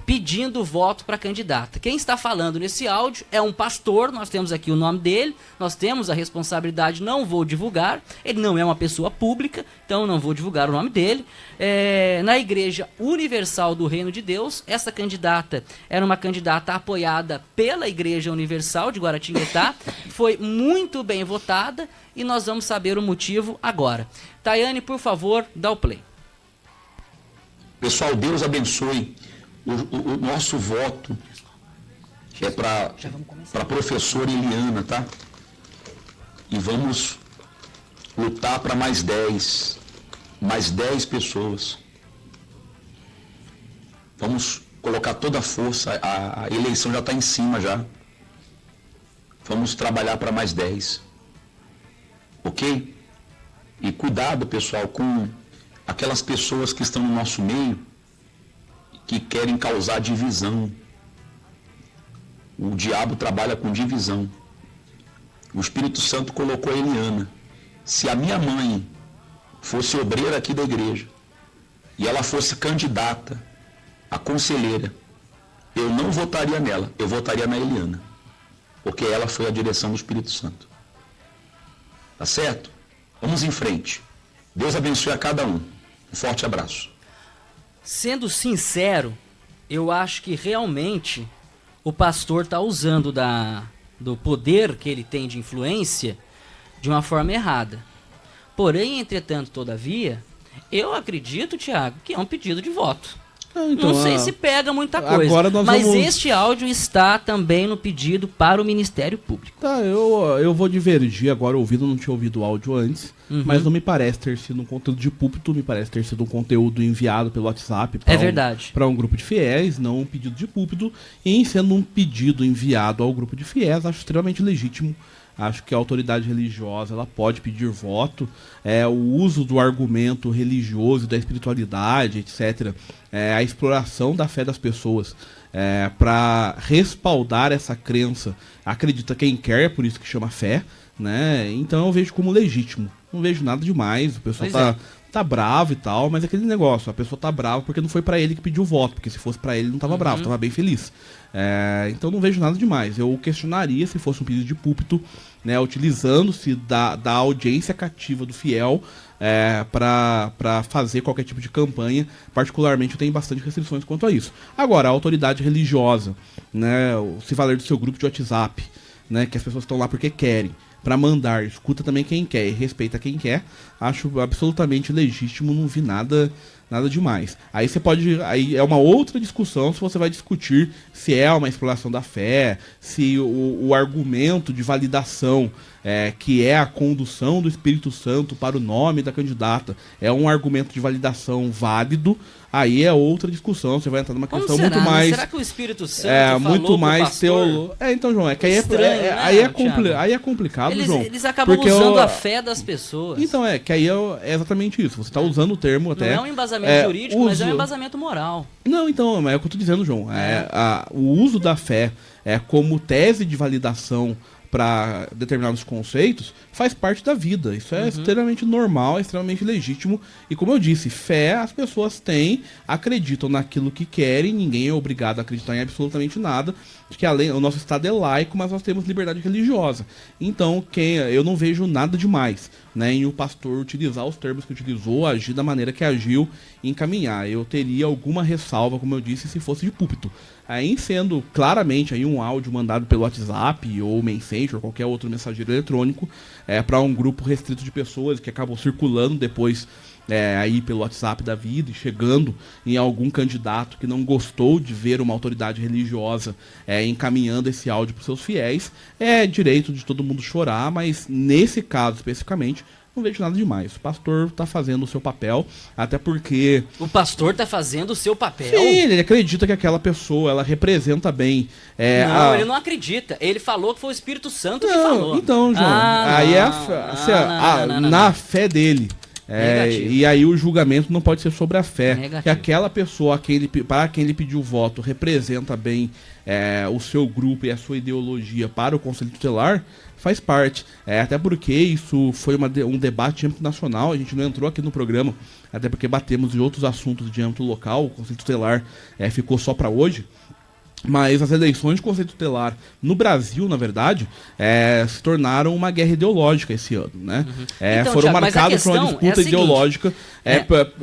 pedindo voto para a candidata. Quem está falando nesse áudio é um pastor, nós temos aqui o nome dele, nós temos a responsabilidade, não vou divulgar, ele não é uma pessoa pública, então não vou divulgar o nome dele. Na Igreja Universal do Reino de Deus, essa candidata era uma candidata apoiada pela Igreja Universal de Guaratinguetá, foi muito bem votada e nós vamos saber o motivo agora. Tayane, por favor, dá o play. Pessoal, Deus abençoe. O nosso voto é para a professora Eliana, tá? E vamos lutar para mais 10 pessoas. Vamos colocar toda a força, a eleição já está em cima já. Vamos trabalhar para mais 10. Ok? E cuidado, pessoal, com aquelas pessoas que estão no nosso meio, que querem causar divisão. O diabo trabalha com divisão. O Espírito Santo colocou a Eliana. Se a minha mãe fosse obreira aqui da igreja e ela fosse candidata a conselheira, eu não votaria nela, eu votaria na Eliana, porque ela foi a direção do Espírito Santo. Tá certo? Vamos em frente. Deus abençoe a cada um. Um forte abraço. Sendo sincero, eu acho que realmente o pastor está usando do poder que ele tem de influência de uma forma errada. Porém, entretanto, todavia, eu acredito, Thiago, que é um pedido de voto. Então, não sei se pega muita coisa, mas este áudio está também no pedido para o Ministério Público. Tá, eu vou divergir agora, não tinha ouvido o áudio antes, mas não me parece ter sido um conteúdo de púlpito, me parece ter sido um conteúdo enviado pelo WhatsApp para um grupo de fiéis, não um pedido de púlpito, e em sendo um pedido enviado ao grupo de fiéis, acho extremamente legítimo. Acho que a autoridade religiosa ela pode pedir voto, o uso do argumento religioso, da espiritualidade, etc., a exploração da fé das pessoas para respaldar essa crença. Acredita quem quer, por isso que chama fé, né? Então eu vejo como legítimo. Não vejo nada demais, o pessoal tá bravo e tal, mas é aquele negócio, a pessoa tá brava porque não foi pra ele que pediu o voto, porque se fosse pra ele não tava bravo, tava bem feliz. Então não vejo nada demais. Eu questionaria se fosse um pedido de púlpito, né, utilizando-se da audiência cativa do fiel para fazer qualquer tipo de campanha. Particularmente eu tenho bastante restrições quanto a isso. Agora, a autoridade religiosa, né, se valer do seu grupo de WhatsApp, né, que as pessoas estão lá porque querem, para mandar, escuta também quem quer e respeita quem quer, acho absolutamente legítimo, não vi nada demais. Aí você pode, aí é uma outra discussão se você vai discutir se é uma exploração da fé, se o argumento de validação, que é a condução do Espírito Santo para o nome da candidata, é um argumento de validação válido. Aí é outra discussão, você vai entrar numa questão muito mais... Será que o Espírito Santo falou muito mais teológico? Então, João, que aí é complicado, João. Eles acabam usando a fé das pessoas. Então, que aí é exatamente isso. Você está usando o termo até... Não é um embasamento jurídico, mas é um embasamento moral. Não, então, é o que eu estou dizendo, João. O uso da fé como tese de validação para determinados conceitos, faz parte da vida. Isso é extremamente normal, é extremamente legítimo. E como eu disse, fé as pessoas têm, acreditam naquilo que querem, ninguém é obrigado a acreditar em absolutamente nada. Que o nosso Estado é laico, mas nós temos liberdade religiosa. Então, eu não vejo nada demais, né, em o pastor utilizar os termos que utilizou, agir da maneira que agiu e encaminhar. Eu teria alguma ressalva, como eu disse, se fosse de púlpito. Aí sendo claramente aí um áudio mandado pelo WhatsApp ou Messenger ou qualquer outro mensageiro eletrônico para um grupo restrito de pessoas que acabam circulando depois aí pelo WhatsApp da vida e chegando em algum candidato que não gostou de ver uma autoridade religiosa encaminhando esse áudio para os seus fiéis, é direito de todo mundo chorar, mas nesse caso especificamente não vejo nada demais. O pastor está fazendo o seu papel, até porque... O pastor está fazendo o seu papel? Sim, ele acredita que aquela pessoa, ela representa bem... ele não acredita. Ele falou que foi o Espírito Santo que falou. Então, João, aí na fé dele. E aí o julgamento não pode ser sobre a fé. Negativo. Que aquela pessoa para quem ele pediu voto representa bem o seu grupo e a sua ideologia para o Conselho Tutelar, faz parte. Até porque isso foi um debate de âmbito nacional, a gente não entrou aqui no programa, até porque batemos em outros assuntos de âmbito local, o Conselho Tutelar ficou só para hoje. Mas as eleições de Conselho Tutelar no Brasil, na verdade, se tornaram uma guerra ideológica esse ano, né? Então, foram Thiago, marcadas por uma disputa ideológica,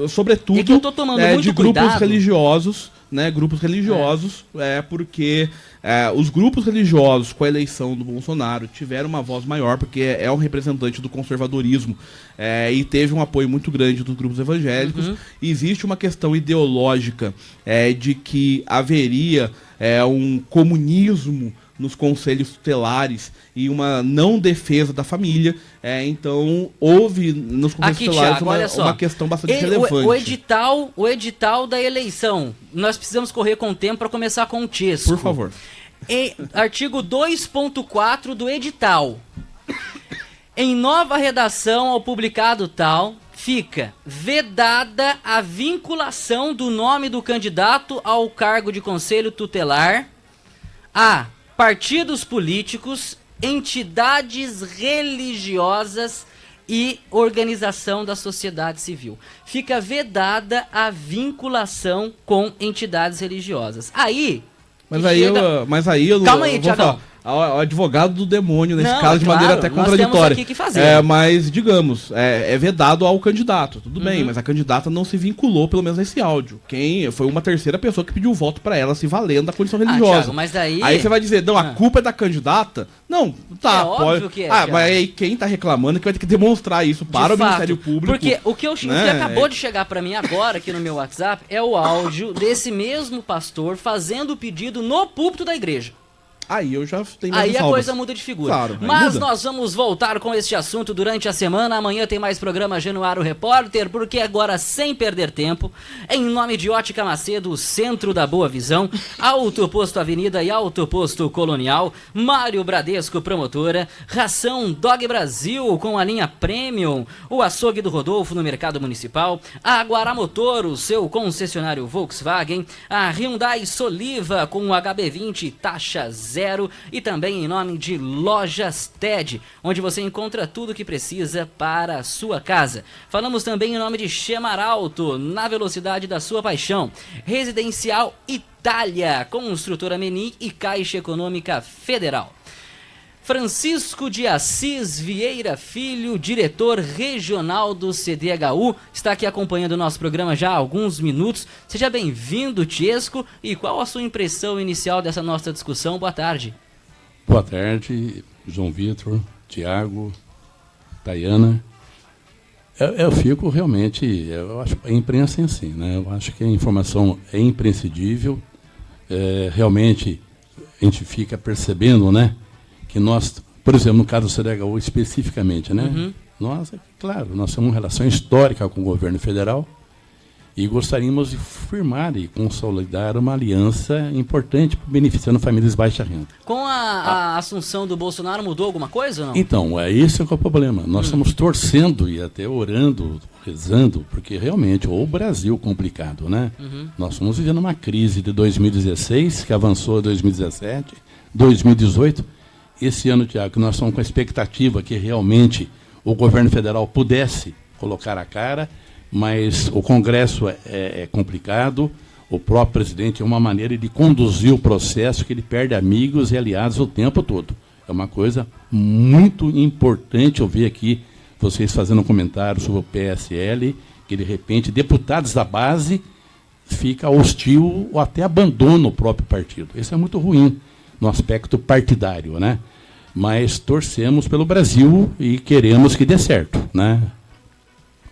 sobretudo de grupos cuidado. Religiosos, né? Grupos religiosos, porque os grupos religiosos com a eleição do Bolsonaro tiveram uma voz maior, porque é um representante do conservadorismo e teve um apoio muito grande dos grupos evangélicos. Existe uma questão ideológica de que haveria um comunismo nos conselhos tutelares e uma não defesa da família. Então, houve nos conselhos tutelares uma questão bastante relevante. O edital da eleição, nós precisamos correr com o tempo para começar com o Chesco. Por favor. Artigo 2.4 do edital. Em nova redação ao publicado tal, fica vedada a vinculação do nome do candidato ao cargo de conselho tutelar a partidos políticos, entidades religiosas e organização da sociedade civil. Fica vedada a vinculação com entidades religiosas. Mas aí eu Calma aí, Thiagão. O advogado do demônio, nesse caso, de maneira até contraditória. Nós temos aqui que fazer. Mas, digamos, é vedado ao candidato, tudo bem, mas a candidata não se vinculou, pelo menos nesse áudio. Foi uma terceira pessoa que pediu o voto para ela se valendo da condição religiosa. Thiago, mas daí... Aí você vai dizer, não, a culpa é da candidata? Não, tá, óbvio que é. Mas aí quem tá reclamando é que vai ter que demonstrar isso para o Ministério Público. Porque o que acabou de chegar para mim agora, aqui no meu WhatsApp, é o áudio desse mesmo pastor fazendo o pedido no púlpito da igreja. Aí eu já tenho mais Aí a coisa muda de figura. Claro, mas nós vamos voltar com este assunto durante a semana. Amanhã tem mais programa Januário Repórter, porque agora, sem perder tempo, em nome de Ótica Macedo, o centro da boa visão, Autoposto Avenida e Autoposto Colonial, Mário Bradesco Promotora, Ração Dog Brasil com a linha Premium, o Açougue do Rodolfo no Mercado Municipal, a Guaramotor, o seu concessionário Volkswagen, a Hyundai Soliva com o HB20 taxa 0 e também em nome de Lojas TED, onde você encontra tudo o que precisa para a sua casa. Falamos também em nome de Chemaralto, na velocidade da sua paixão. Residencial Itália, Construtora Meni e Caixa Econômica Federal. Francisco de Assis Vieira Filho, diretor regional do CDHU, está aqui acompanhando o nosso programa já há alguns minutos. Seja bem-vindo, Chesco, e qual a sua impressão inicial dessa nossa discussão? Boa tarde. Boa tarde, João Vitor, Tiago, Tayana. Eu fico realmente, eu acho a imprensa em si, né? Eu acho que a informação é imprescindível. Realmente, a gente fica percebendo, né? Que nós, por exemplo, no caso do CDHU especificamente, né? Nós, claro, nós temos uma relação histórica com o governo federal e gostaríamos de firmar e consolidar uma aliança importante beneficiando famílias de baixa renda. Com a assunção do Bolsonaro, mudou alguma coisa ou não? Então, esse que é o problema. Nós estamos torcendo e até orando, rezando, porque realmente o Brasil complicado, né? Nós estamos vivendo uma crise de 2016, que avançou em 2017, 2018, esse ano, Tiago, nós estamos com a expectativa que realmente o governo federal pudesse colocar a cara, mas o Congresso é complicado, o próprio presidente é uma maneira de conduzir o processo que ele perde amigos e aliados o tempo todo. É uma coisa muito importante ouvir aqui vocês fazendo um comentário sobre o PSL, que de repente deputados da base fica hostil ou até abandona o próprio partido. Isso é muito ruim no aspecto partidário, né? Mas torcemos pelo Brasil e queremos que dê certo, né?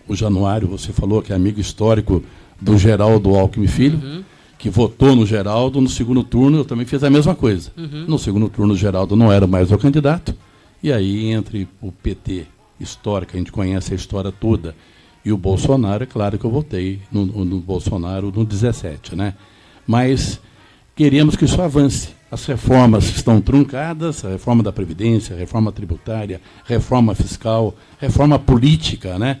O Januário, você falou que é amigo histórico do Geraldo Alckmin Filho, que votou no Geraldo. No segundo turno eu também fiz a mesma coisa. No segundo turno o Geraldo não era mais o candidato, e aí entre o PT histórico, a gente conhece a história toda, e o Bolsonaro, é claro que eu votei no Bolsonaro no 17, né? Mas queremos que isso avance. As reformas estão truncadas, a reforma da Previdência, a reforma tributária, reforma fiscal, reforma política, né?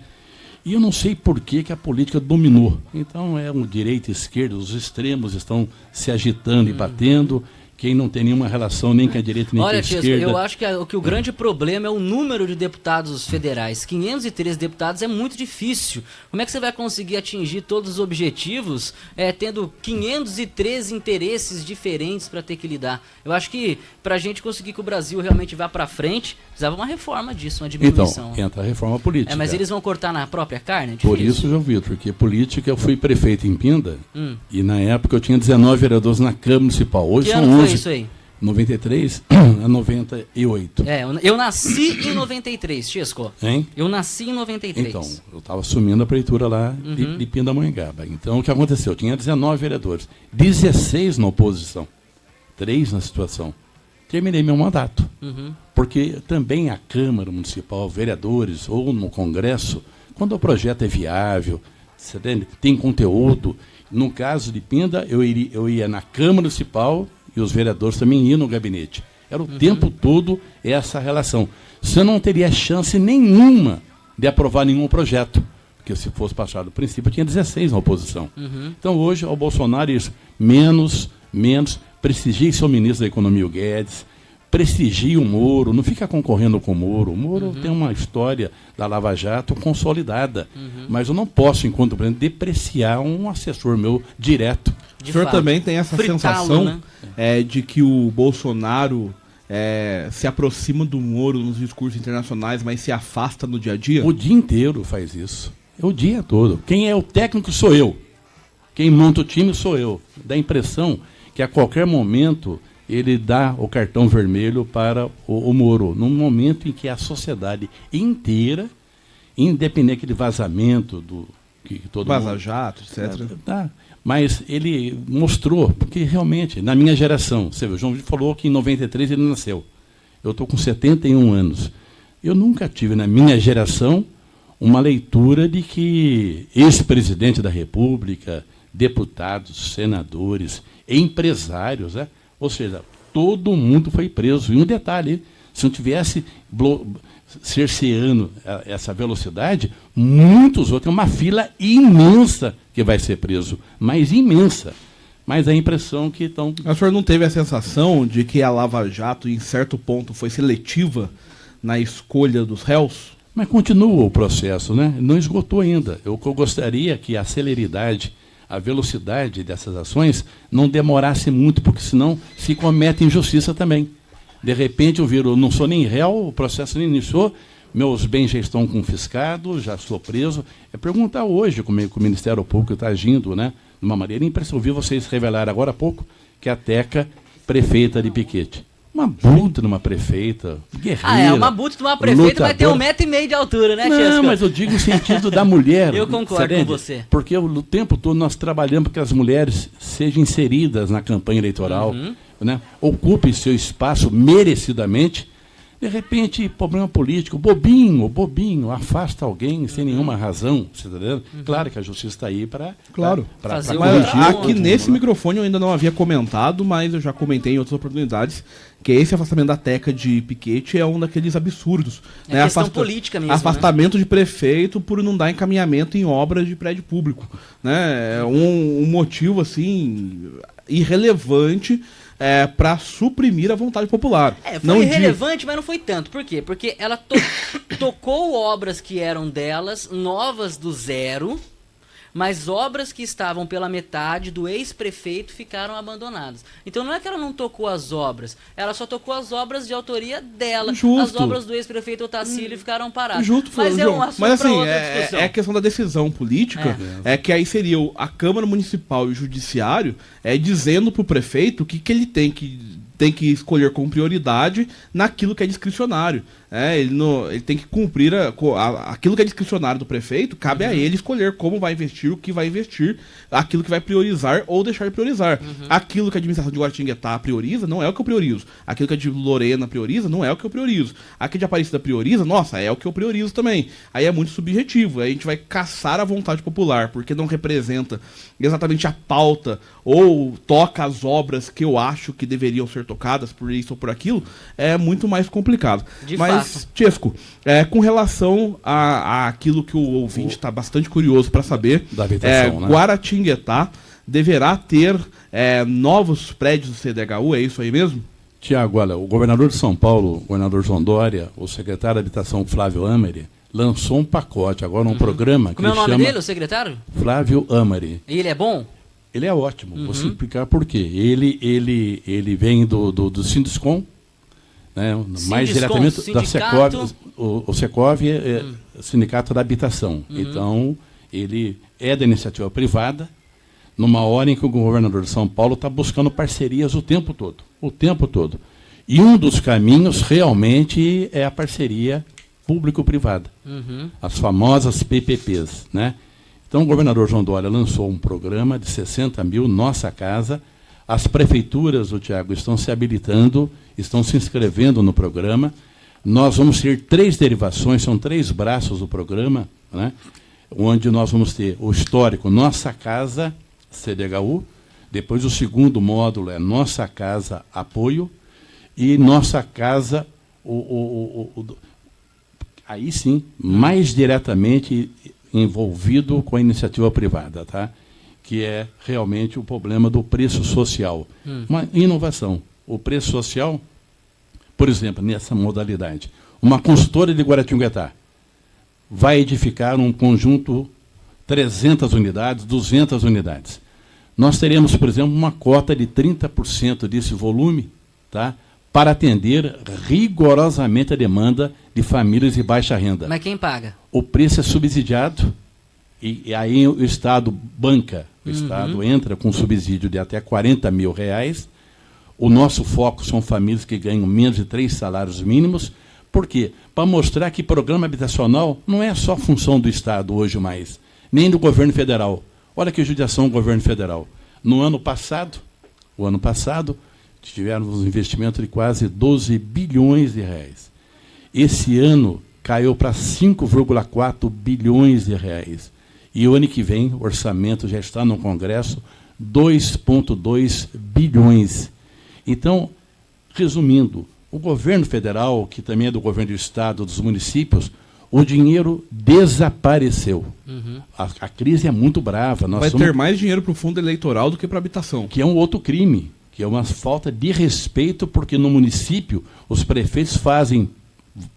E eu não sei por que a política dominou. Então é um direita e esquerda, os extremos estão se agitando e batendo. Quem não tem nenhuma relação nem com a direita nem com a esquerda. Olha, eu acho que o grande problema é o número de deputados federais. 513 deputados é muito difícil. Como é que você vai conseguir atingir todos os objetivos tendo 513 interesses diferentes para ter que lidar? Eu acho que para a gente conseguir que o Brasil realmente vá para frente, precisava uma reforma disso, uma diminuição. Então, entra a reforma política. Mas eles vão cortar na própria carne? Por isso, João Vitor, porque política, eu fui prefeito em Pinda e na época eu tinha 19 vereadores na Câmara Municipal. Hoje que são ano 11. Foi isso aí? 93 a 98. Eu nasci em 93, Chesco. Hein? Eu nasci em 93. Então, eu estava assumindo a prefeitura lá de Pindamonhangaba. Então, o que aconteceu? Eu tinha 19 vereadores, 16 na oposição, 3 na situação. Terminei meu mandato. Porque também a Câmara Municipal, vereadores ou no Congresso, quando o projeto é viável, tem conteúdo. No caso de Pinda, eu ia na Câmara Municipal e os vereadores também iam no gabinete. Era o tempo todo essa relação. Você não teria chance nenhuma de aprovar nenhum projeto, porque se fosse passado do princípio, tinha 16 na oposição. Então hoje, ao Bolsonaro, isso, menos, prestigie seu ministro da Economia, o Guedes, prestigie o Moro, não fica concorrendo com o Moro. O Moro tem uma história da Lava Jato consolidada, mas eu não posso, enquanto presidente, depreciar um assessor meu direto. O senhor também tem essa sensação, né? De que o Bolsonaro se aproxima do Moro nos discursos internacionais, mas se afasta no dia a dia? O dia inteiro faz isso. O dia todo. Quem é o técnico sou eu. Quem monta o time sou eu. Dá a impressão que a qualquer momento ele dá o cartão vermelho para o Moro, num momento em que a sociedade inteira, independente de vazamento, que todo Vaza Jato, etc. Mas ele mostrou, porque realmente, na minha geração, você viu, o João falou que em 93 ele nasceu. Eu estou com 71 anos. Eu nunca tive, na minha geração, uma leitura de que ex-presidente da República, deputados, senadores, empresários, ou seja, todo mundo foi preso. E um detalhe, se não tivesse cerceando essa velocidade, muitos outros, tem uma fila imensa que vai ser preso, mas imensa. Mas a impressão que estão... O senhor não teve a sensação de que a Lava Jato, em certo ponto, foi seletiva na escolha dos réus? Mas continua o processo, né? Não esgotou ainda. Eu gostaria que a celeridade, a velocidade dessas ações não demorasse muito, porque senão se comete injustiça também. De repente eu viro, não sou nem réu, o processo nem iniciou, meus bens já estão confiscados, já sou preso. É perguntar hoje como é que o Ministério Público está agindo, né? De uma maneira impressionante. Eu vi vocês revelar agora há pouco que a Teca, prefeita de Piquete. Uma buta numa prefeita, guerreira. Uma buta de uma prefeita vai ter 1,5 metro de altura, né, Chesco? Não, mas eu digo no sentido da mulher. Eu concordo com você. Porque o tempo todo nós trabalhamos para que as mulheres sejam inseridas na campanha eleitoral, né? Ocupem seu espaço merecidamente. De repente, problema político, bobinho, afasta alguém sem nenhuma razão. Você tá vendo? Claro que a justiça está aí para fazer corrigir. Aqui nesse microfone eu ainda não havia comentado, mas eu já comentei em outras oportunidades, que esse afastamento da Teca de Piquete é um daqueles absurdos. É questão política mesmo. Afastamento de prefeito por não dar encaminhamento em obras de prédio público. Né? É um motivo assim irrelevante para suprimir a vontade popular. Foi relevante, mas não foi tanto. Por quê? Porque ela tocou obras que eram delas, novas do zero, mas obras que estavam pela metade do ex-prefeito ficaram abandonadas. Então não é que ela não tocou as obras, ela só tocou as obras de autoria dela. Justo. As obras do ex-prefeito Otacílio ficaram paradas. Justo, mas é um assunto mas assim, pra outra discussão. é a questão da decisão política, que aí seria a Câmara Municipal e o Judiciário dizendo pro prefeito o que ele tem que escolher com prioridade naquilo que é discricionário. Ele tem que cumprir aquilo que é discricionário do prefeito, cabe a ele escolher como vai investir, o que vai investir, aquilo que vai priorizar ou deixar de priorizar. Aquilo que a administração de Guaratinguetá prioriza, não é o que eu priorizo. Aquilo que a de Lorena prioriza, não é o que eu priorizo. Aquilo de Aparecida prioriza, nossa, é o que eu priorizo também. Aí é muito subjetivo, aí a gente vai caçar a vontade popular, porque não representa exatamente a pauta ou toca as obras que eu acho que deveriam ser tocadas por isso ou por aquilo, é muito mais complicado. Mas, Chesco, com relação a aquilo que o ouvinte está bastante curioso para saber, da habitação, né? Guaratinguetá deverá ter novos prédios do CDHU, é isso aí mesmo? Tiago, olha, o governador de São Paulo, o governador João Dória, o secretário de Habitação Flávio Amari, lançou um pacote, agora um programa que Como é o nome dele, o secretário? Flávio Amari. E ele é bom? Ele é ótimo, vou explicar por quê. Ele vem do Sinduscom, né, mais diretamente da Secov. O Secov é Sindicato da Habitação. Então, ele é da iniciativa privada, numa hora em que o governador de São Paulo está buscando parcerias o tempo todo. E um dos caminhos realmente é a parceria público-privada. As famosas PPPs, né? Então, o governador João Dória lançou um programa de 60 mil, Nossa Casa. As prefeituras, Tiago, estão se habilitando, estão se inscrevendo no programa. Nós vamos ter 3 derivações, são 3 braços do programa, né? Onde nós vamos ter o histórico Nossa Casa CDHU, depois o segundo módulo é Nossa Casa Apoio, e Nossa Casa, aí sim, mais diretamente envolvido com a iniciativa privada, tá? Que é realmente o problema do preço social. Uma inovação. O preço social, por exemplo, nessa modalidade, uma consultora de Guaratinguetá vai edificar um conjunto 300 unidades, 200 unidades. Nós teremos, por exemplo, uma cota de 30% desse volume, tá? Para atender rigorosamente a demanda de famílias de baixa renda. Mas quem paga? O preço é subsidiado e aí o Estado banca. O Estado entra com subsídio de até R$40 mil. O nosso foco são famílias que ganham menos de 3 salários mínimos. Por quê? Para mostrar que programa habitacional não é só função do Estado hoje mais, nem do governo federal. Olha que judiação do governo federal. No ano passado, tivemos um investimento de quase 12 bilhões de reais. Esse ano caiu para 5,4 bilhões de reais. E o ano que vem, o orçamento já está no Congresso, 2,2 bilhões. Então, resumindo, o governo federal, que também é do governo do Estado, dos municípios, o dinheiro desapareceu. A crise é muito brava. Vai ter mais dinheiro para o fundo eleitoral do que para a habitação. Que é um outro crime, que é uma falta de respeito, porque no município os prefeitos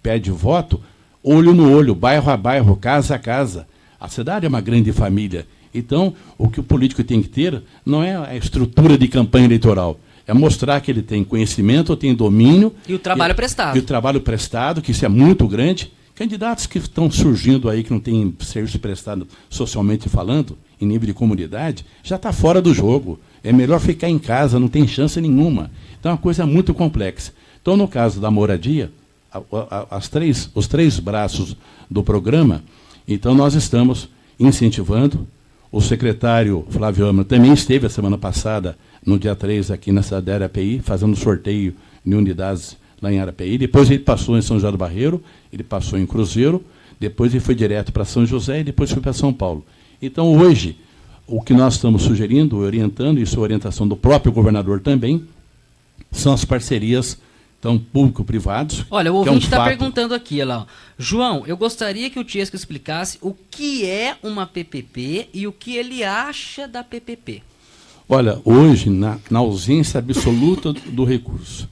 pedem voto, olho no olho, bairro a bairro, casa a casa. A cidade é uma grande família. Então, o que o político tem que ter não é a estrutura de campanha eleitoral, é mostrar que ele tem conhecimento, tem domínio. E o trabalho prestado. E o trabalho prestado, que isso é muito grande. Candidatos que estão surgindo aí, que não têm serviço prestado socialmente falando, em nível de comunidade, já está fora do jogo. É melhor ficar em casa, não tem chance nenhuma. Então é uma coisa muito complexa. Então, no caso da moradia, os 3 braços do programa, então nós estamos incentivando. O secretário Flávio Amari também esteve a semana passada, no dia 3, aqui na cidade de Arapeí, fazendo sorteio em unidades lá em Arapeí. Depois ele passou em São José do Barreiro, ele passou em Cruzeiro, depois ele foi direto para São José e depois foi para São Paulo. Então, hoje, o que nós estamos sugerindo, orientando, isso é orientação do próprio governador também, são as parcerias público-privados. Olha, o ouvinte está perguntando aqui, olha lá. João, eu gostaria que o Chesco explicasse o que é uma PPP e o que ele acha da PPP. Olha, hoje, na ausência absoluta do recurso,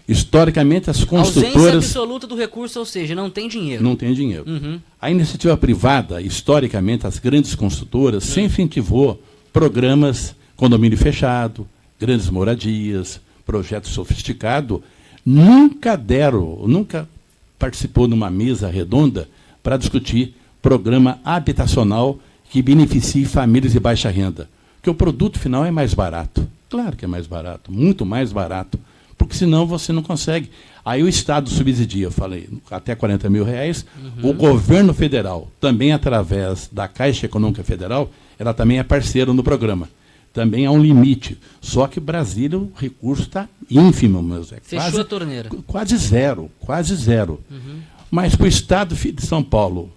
historicamente as construtoras... Ausência absoluta do recurso, ou seja, não tem dinheiro. Não tem dinheiro. Uhum. A iniciativa privada, historicamente, as grandes construtoras sempre incentivou programas condomínio fechado, grandes moradias, projetos sofisticados, nunca participou numa mesa redonda para discutir programa habitacional que beneficie famílias de baixa renda. Porque o produto final é mais barato. Claro que é mais barato, muito mais barato, porque senão você não consegue. Aí o Estado subsidia, eu falei, até R$40 mil. O governo federal, também através da Caixa Econômica Federal, ela também é parceira no programa. Também há um limite. Só que Brasília, o recurso está ínfimo. Mas Fechou a torneira. Quase zero. Mas para o Estado de São Paulo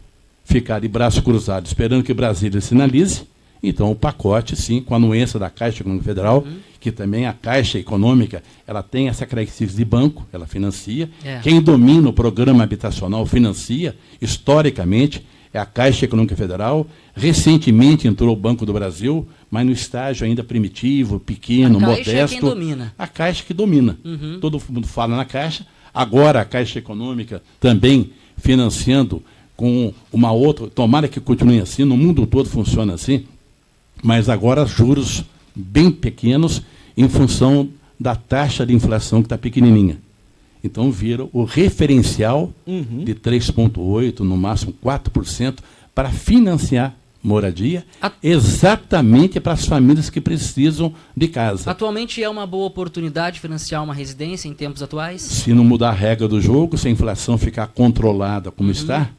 ficar de braço cruzado, esperando que Brasília sinalize, então o pacote, sim, com a anuência da Caixa Econômica Federal, que também a Caixa Econômica, ela tem essa característica de banco, ela financia. Quem domina o programa habitacional financia, historicamente, é a Caixa Econômica Federal. Recentemente entrou o Banco do Brasil, mas no estágio ainda primitivo, pequeno, modesto. A Caixa é quem domina. A Caixa que domina. Todo mundo fala na Caixa. Agora a Caixa Econômica também financiando com uma outra, tomara que continue assim, no mundo todo funciona assim, mas agora juros bem pequenos em função da taxa de inflação que está pequenininha. Então vira o referencial de 3,8%, no máximo 4%, para financiar moradia, exatamente para as famílias que precisam de casa. Atualmente é uma boa oportunidade financiar uma residência em tempos atuais? Se não mudar a regra do jogo, se a inflação ficar controlada como está,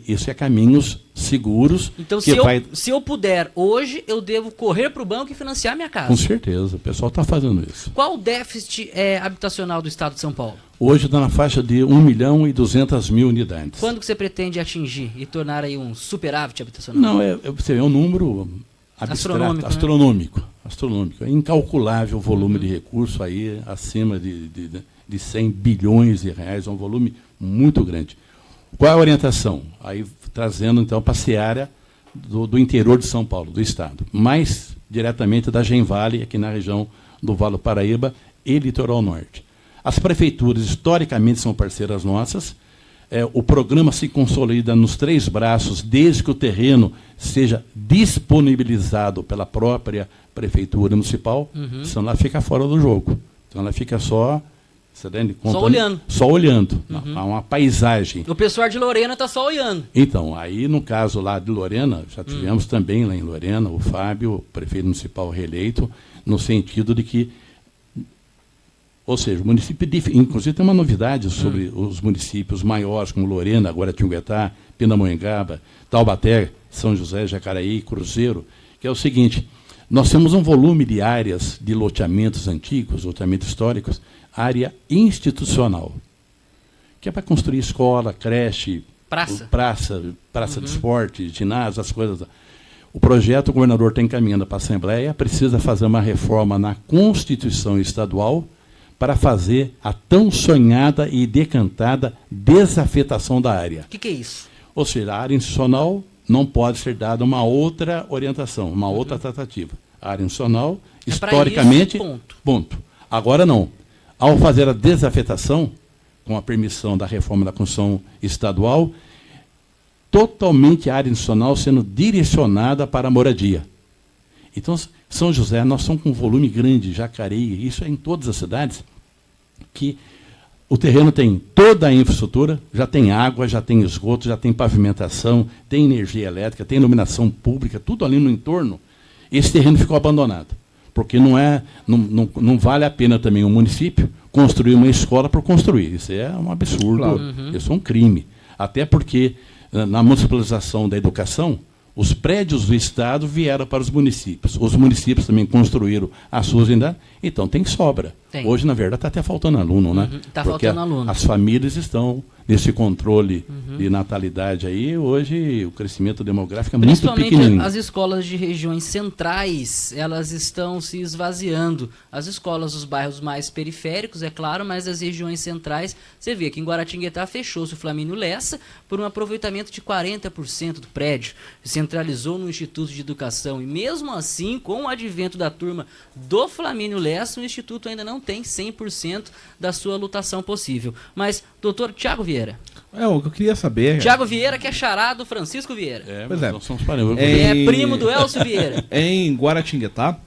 isso é caminhos seguros. Então, se eu puder, hoje, eu devo correr para o banco e financiar minha casa? Com certeza, o pessoal está fazendo isso. Qual o déficit habitacional do Estado de São Paulo? Hoje está na faixa de 1.200.000 unidades. Quando que você pretende atingir e tornar aí um superávit habitacional? Não, você vê um número abstrato, astronômico. É incalculável o volume de recurso aí, acima de 100 bilhões de reais, é um volume muito grande. Qual é a orientação? Aí trazendo então para a seara do interior de São Paulo, do Estado, mais diretamente da Genvale, aqui na região do Vale do Paraíba e Litoral Norte. As prefeituras, historicamente, são parceiras nossas. O programa se consolida nos 3 braços, desde que o terreno seja disponibilizado pela própria prefeitura municipal, senão ela fica fora do jogo. Então ela fica só olhando. Só olhando. Há uma paisagem. O pessoal de Lorena está só olhando. Então, aí no caso lá de Lorena, já tivemos também lá em Lorena, o Fábio, o prefeito municipal reeleito, no sentido de que, ou seja, o município, inclusive tem uma novidade sobre os municípios maiores, como Lorena, agora Tinguetá, Pindamonhangaba, Taubaté, São José, Jacaraí, Cruzeiro, que é o seguinte: nós temos um volume de áreas de loteamentos antigos, loteamentos históricos, área institucional, que é para construir escola, creche, praça de esporte, ginásio, as coisas. O projeto o governador está encaminhando para a Assembleia, precisa fazer uma reforma na Constituição Estadual para fazer a tão sonhada e decantada desafetação da área. O que é isso? Ou seja, a área institucional não pode ser dada uma outra orientação, uma outra tratativa. A área institucional, historicamente, ponto. Agora não. Ao fazer a desafetação, com a permissão da reforma da Constituição Estadual, totalmente a área institucional sendo direcionada para a moradia. Então, São José, nós somos com um volume grande, Jacareí, isso é em todas as cidades, que o terreno tem toda a infraestrutura, já tem água, já tem esgoto, já tem pavimentação, tem energia elétrica, tem iluminação pública, tudo ali no entorno. Esse terreno ficou abandonado, porque não vale a pena também o município construir uma escola por construir. Isso é um absurdo, isso é um crime. Até porque, na municipalização da educação, os prédios do Estado vieram para os municípios. Os municípios também construíram as suas unidades, então tem sobra. Tem. Hoje, na verdade, está até faltando aluno, né? Está Porque faltando aluno. as famílias estão nesse controle de natalidade aí. Hoje, o crescimento demográfico é muito Principalmente pequenininho. as escolas de regiões centrais, elas estão se esvaziando. As escolas dos bairros mais periféricos, é claro, mas as regiões centrais, você vê que em Guaratinguetá fechou-se o Flamínio Lessa por um aproveitamento de 40% do prédio. Centralizou no Instituto de Educação. E mesmo assim, com o advento da turma do Flamínio Lessa, o Instituto ainda não tem 100% da sua lotação possível. Mas, doutor Tiago Vieira. O que eu queria saber... Tiago Vieira, que é xará do Francisco Vieira. Pois é. Nós somos parentes. É primo do Elcio Vieira. Em Guaratinguetá,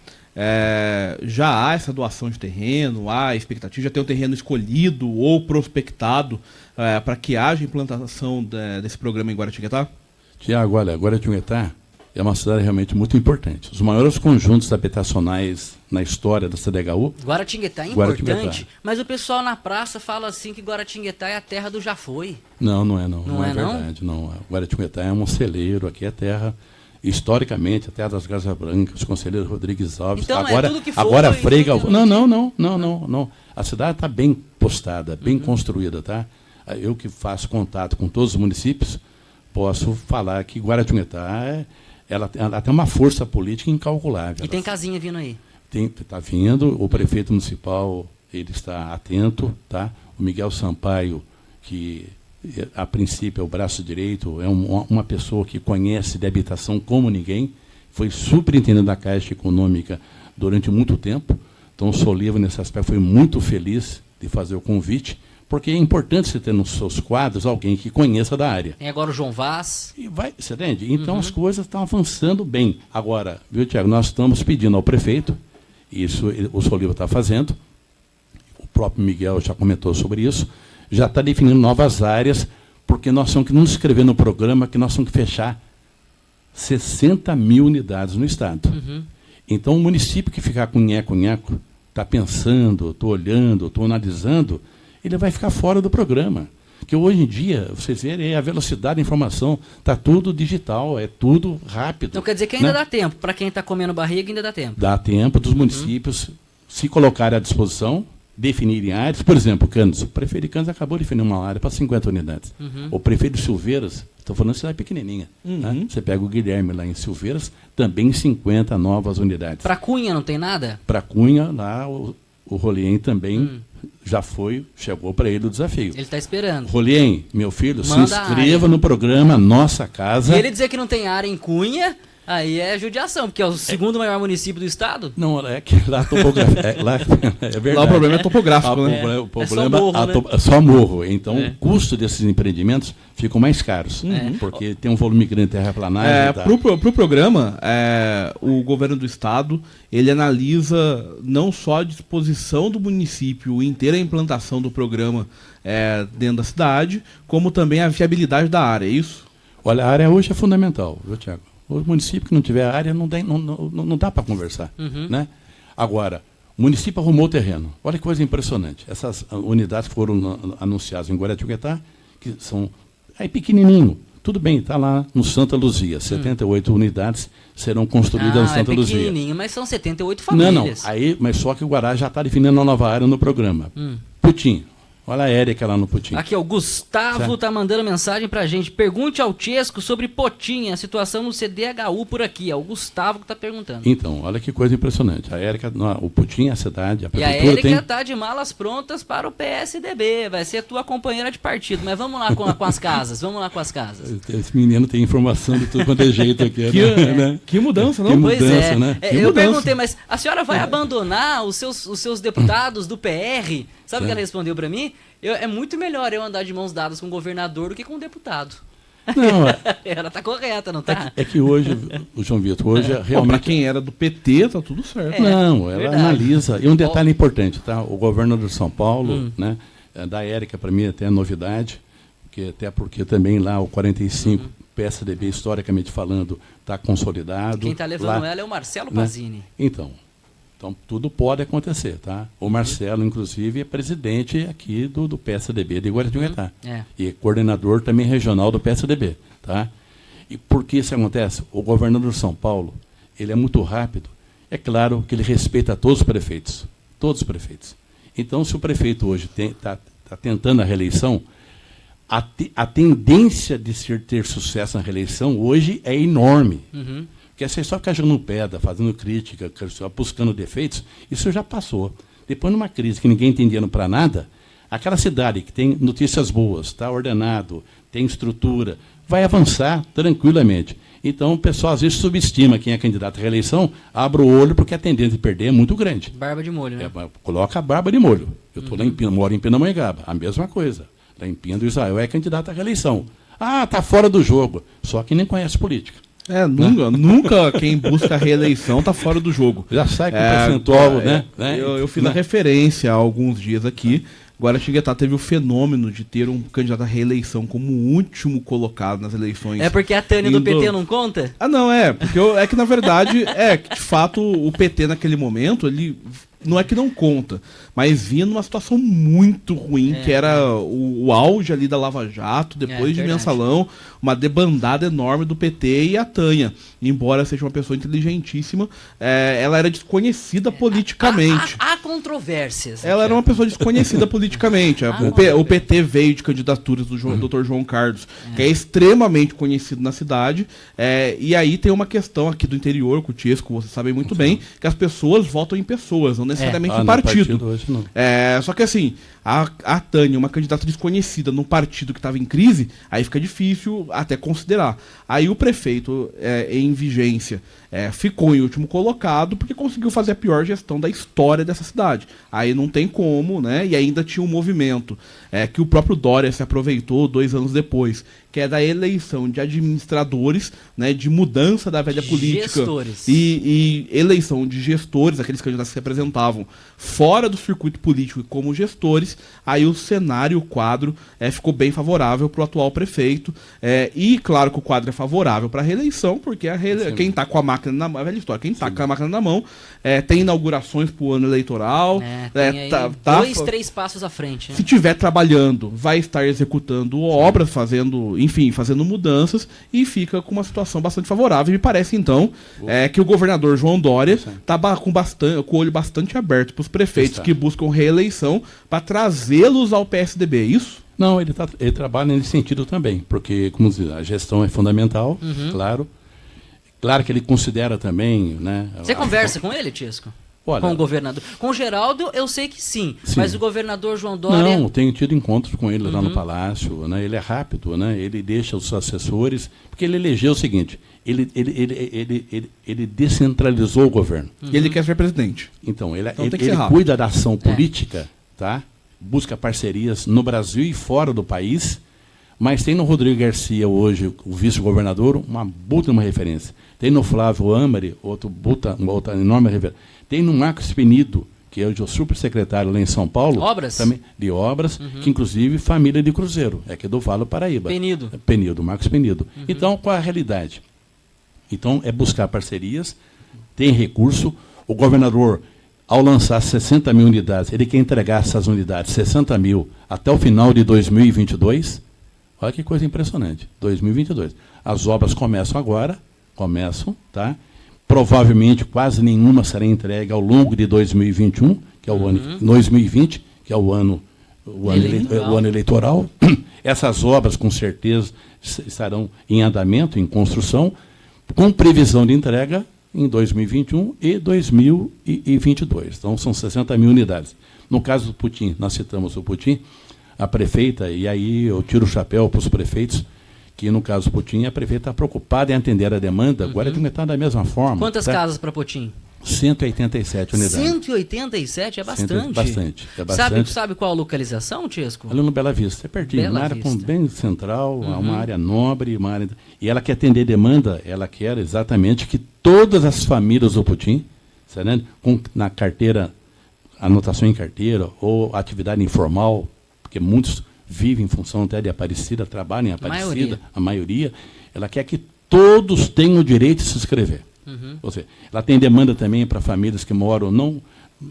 já há essa doação de terreno, há expectativa, já tem um terreno escolhido ou prospectado para que haja implantação desse programa em Guaratinguetá? Tiago, olha, Guaratinguetá é uma cidade realmente muito importante. Os maiores conjuntos habitacionais na história da CDHU. Guaratinguetá é importante, mas o pessoal na praça fala assim que Guaratinguetá é a terra do já foi. Não é verdade. Não. Guaratinguetá é um celeiro, aqui é terra, historicamente, a terra das Garças Brancas, o conselheiro Rodrigues Alves. Então agora, é tudo que foi, agora Frei Galvão. Não. A cidade está bem postada, bem construída, tá? Eu que faço contato com todos os municípios, posso falar que Guaratinguetá ela tem uma força política incalculável. E tem casinha vindo aí. Está vindo, o prefeito municipal ele está atento, tá? O Miguel Sampaio, que a princípio é o braço direito, é uma pessoa que conhece de habitação como ninguém, foi superintendente da Caixa Econômica durante muito tempo, então o Soliva, nesse aspecto, foi muito feliz de fazer o convite, porque é importante você ter nos seus quadros alguém que conheça da área. Tem agora o João Vaz. E você entende? Então as coisas estão avançando bem. Agora, viu, Tiago, nós estamos pedindo ao prefeito, isso o Soliva está fazendo, o próprio Miguel já comentou sobre isso, já está definindo novas áreas, porque nós temos que nos inscrever no programa que nós temos que fechar 60 mil unidades no estado. Então o município que ficar com nheco-nheco, está pensando, estou olhando, estou analisando, ele vai ficar fora do programa. Porque hoje em dia, vocês verem, a velocidade da informação está tudo digital, é tudo rápido. Então quer dizer que ainda dá tempo. Para quem está comendo barriga, ainda dá tempo. Dá tempo dos municípios se colocarem à disposição, definirem áreas. Por exemplo, Canos. O prefeito de Canos acabou de definir uma área para 50 unidades. O prefeito de Silveiras, estou falando de cidade pequenininha. Né? Você pega o Guilherme lá em Silveiras, também 50 novas unidades. Para Cunha não tem nada? Para Cunha, lá o Rolien também já chegou para ele o desafio. Ele está esperando. Rolien, meu filho, manda se inscreva no programa Nossa Casa. E ele dizer que não tem área em Cunha, aí é judiação, porque é o segundo maior município do estado. Não, é que lá a topografia. É verdade. Lá o problema é topográfico, né? O problema é só morro. Então, o custo desses empreendimentos ficam mais caros. Porque tem um volume grande de terraplanagem. Pro programa, o governo do estado ele analisa não só a disposição do município em ter a implantação do programa dentro da cidade, como também a viabilidade da área, é isso? Olha, a área hoje é fundamental, viu, Tiago? O município que não tiver área não dá para conversar. Né? Agora, o município arrumou o terreno. Olha que coisa impressionante. Essas unidades foram anunciadas em Guaratinguetá, que são pequenininho. Tudo bem, está lá no Santa Luzia. 78 unidades serão construídas no Santa Luzia. Pequenininho, mas são 78 famílias. Mas só que o Guará já está definindo uma nova área no programa. Putim. Olha a Érica lá no Putim. Aqui, o Gustavo tá mandando mensagem pra gente. Pergunte ao Chesco sobre Potim, a situação no CDHU por aqui. É o Gustavo que tá perguntando. Então, olha que coisa impressionante. A Érica, o Putim, a cidade, a prefeitura e a Érica tá de malas prontas para o PSDB. Vai ser tua companheira de partido. Mas vamos lá com as casas. Vamos lá com as casas. Esse menino tem informação de tudo quanto é jeito aqui. Né? Que mudança, não? Que mudança, né? Eu perguntei, mas a senhora vai abandonar os seus deputados do PR? Sabe o que ela respondeu para mim? É muito melhor eu andar de mãos dadas com o governador do que com um deputado. Não, ela tá correta, não tá? É que hoje, o João Vitor, hoje realmente... Para quem era do PT, tá tudo certo. Não, ela analisa. E um detalhe importante, tá? O governador de São Paulo, né? Da Érica, para mim, até é novidade, porque também lá o 45 PSDB, historicamente falando, está consolidado. Quem está levando lá, ela é o Marcelo Pazini. Né? Então, tudo pode acontecer, tá? O Marcelo, inclusive, é presidente aqui do PSDB de Guaratinguetá. E coordenador também regional do PSDB, tá? E por que isso acontece? O governador de São Paulo, ele é muito rápido. É claro que ele respeita todos os prefeitos. Todos os prefeitos. Então, se o prefeito hoje está tentando a reeleição, a tendência de ter sucesso na reeleição hoje é enorme. Uhum. Porque você só ficar jogando pedra, fazendo crítica, só buscando defeitos, isso já passou. Depois, numa crise que ninguém tem dinheiro para nada, aquela cidade que tem notícias boas, está ordenado, tem estrutura, vai avançar tranquilamente. Então, o pessoal às vezes subestima quem é candidato à reeleição, abre o olho porque a tendência de perder é muito grande. Barba de molho, né? Coloca a barba de molho. Eu estou lá moro em Pindamonhangaba, a mesma coisa. Lá em Pinda, o Israel é candidato à reeleição. Ah, está fora do jogo. Só que nem conhece política. Nunca quem busca a reeleição está fora do jogo. Já sai com percentual, né? Eu fiz a referência há alguns dias aqui. Guaratinguetá teve o fenômeno de ter um candidato à reeleição como o último colocado nas eleições. É porque a Tânia do PT não conta? Não é. Porque é que, na verdade, de fato, o PT naquele momento, ele não é que não conta, mas vinha numa situação muito ruim, que era o auge ali da Lava Jato, depois de Mensalão, uma debandada enorme do PT e a Tânia. Embora seja uma pessoa inteligentíssima, ela era desconhecida politicamente. Há controvérsias. Ela era uma pessoa desconhecida politicamente. O PT veio de candidaturas do Dr. João Carlos, que é extremamente conhecido na cidade, e aí tem uma questão aqui do interior, Cutiesco, vocês sabem muito bem, que as pessoas votam em pessoas, não necessariamente em partido. Hoje não. Só que assim, a Tânia, uma candidata desconhecida num partido que estava em crise, aí fica difícil até considerar. Aí o prefeito, em vigência, ficou em último colocado porque conseguiu fazer a pior gestão da história dessa cidade. Aí não tem como, né? E ainda tinha um movimento que o próprio Dória se aproveitou 2 anos depois, que é da eleição de administradores, né, de mudança da velha política e eleição de gestores, aqueles candidatos que se apresentavam fora do circuito político e como gestores. Aí o cenário, o quadro, ficou bem favorável para o atual prefeito. E claro que o quadro é favorável para a reeleição, porque quem está com a máquina na mão, a velha história, quem está com a máquina na mão, tem inaugurações para o ano eleitoral. Tem aí 2, 3 passos à frente. Né? Se estiver trabalhando, vai estar executando obras, fazendo mudanças, e fica com uma situação bastante favorável. E me parece, então, que o governador João Dória está com o olho bastante aberto para os prefeitos que buscam reeleição para trazê-los ao PSDB, é isso? Não, ele trabalha nesse sentido também, porque, como diz, a gestão é fundamental, claro. Claro que ele considera também, né? Você conversa com ele, Tiesco? Olha, com o governador. Com o Geraldo, eu sei que sim. Mas o governador João Dória... Não, tenho tido encontros com ele lá no Palácio, né? Ele é rápido, né? Ele deixa os assessores, porque ele elegeu o seguinte, ele descentralizou o governo. E ele quer ser presidente. Então, ele cuida da ação política, tá? Busca parcerias no Brasil e fora do país, mas tem no Rodrigo Garcia hoje, o vice-governador, uma referência. Tem no Flávio Amari, uma outra enorme referência. Tem no Marcos Penido, que é o supersecretário lá em São Paulo. Obras? Também, de obras, que inclusive família de Cruzeiro, que é do Vale do Paraíba. Marcos Penido. Então, qual é a realidade? Então, é buscar parcerias, tem recurso. O governador, ao lançar 60 mil unidades, ele quer entregar essas unidades, 60 mil, até o final de 2022. Olha que coisa impressionante, 2022. As obras começam agora, tá? Provavelmente quase nenhuma será entregue ao longo de 2021, que é o ano 2020, que é o ano eleitoral. Essas obras, com certeza, estarão em andamento, em construção, com previsão de entrega em 2021 e 2022. Então, são 60 mil unidades. No caso do Putin, nós citamos o Putin, a prefeita, e aí eu tiro o chapéu para os prefeitos, que no caso do Putin, a prefeita está preocupada em atender a demanda, agora tem que estar da mesma forma. Quantas casas para Putin? 187 unidades. 187 é bastante. Bastante. Sabe qual a localização, Tiesco? Ali no Bela Vista, é pertinho, uma área bem central, uma área nobre, e ela quer atender demanda, ela quer exatamente que todas as famílias do Putin, na carteira, anotação em carteira, ou atividade informal, porque muitos vivem em função até de Aparecida, trabalham em Aparecida, a maioria, ela quer que todos tenham o direito de se inscrever. Ou seja, ela tem demanda também para famílias que moram não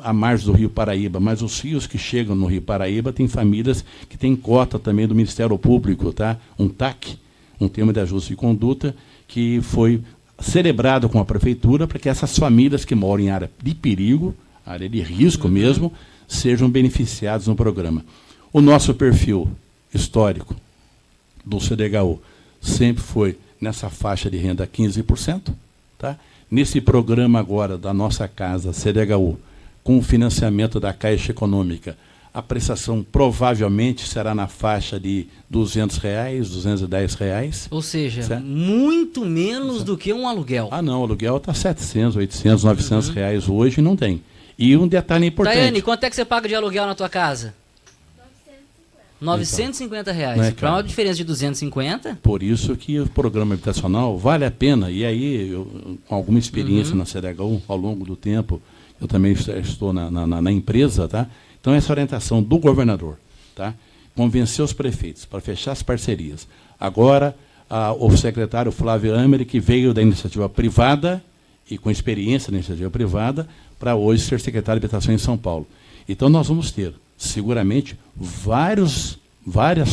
à margem do Rio Paraíba, mas os rios que chegam no Rio Paraíba, tem famílias que têm cota também do Ministério Público, tá? Um TAC, um termo de ajuste de conduta, que foi celebrado com a prefeitura para que essas famílias que moram em área de perigo, área de risco mesmo, sejam beneficiados no programa. O nosso perfil histórico do CDHU sempre foi nessa faixa de renda 15%. Tá? Nesse programa agora da nossa casa, CDHU, com o financiamento da Caixa Econômica, a prestação provavelmente será na faixa de R$200, R$210. Ou seja, certo? Muito menos do que um aluguel. Ah, não, o aluguel está R$700, R$800, R$900 hoje e não tem. E um detalhe importante. Daiane, quanto é que você paga de aluguel na tua casa? R$950. Né, para uma diferença de 250? Por isso que o programa habitacional vale a pena. E aí, eu, com alguma experiência na CDHU, ao longo do tempo, eu também estou na empresa, tá? Então, essa orientação do governador, tá? Convencer os prefeitos para fechar as parcerias. Agora, o secretário Flávio Amer, que veio da iniciativa privada e com experiência na iniciativa privada, para hoje ser secretário de Habitação em São Paulo. Então, nós vamos ter, seguramente, várias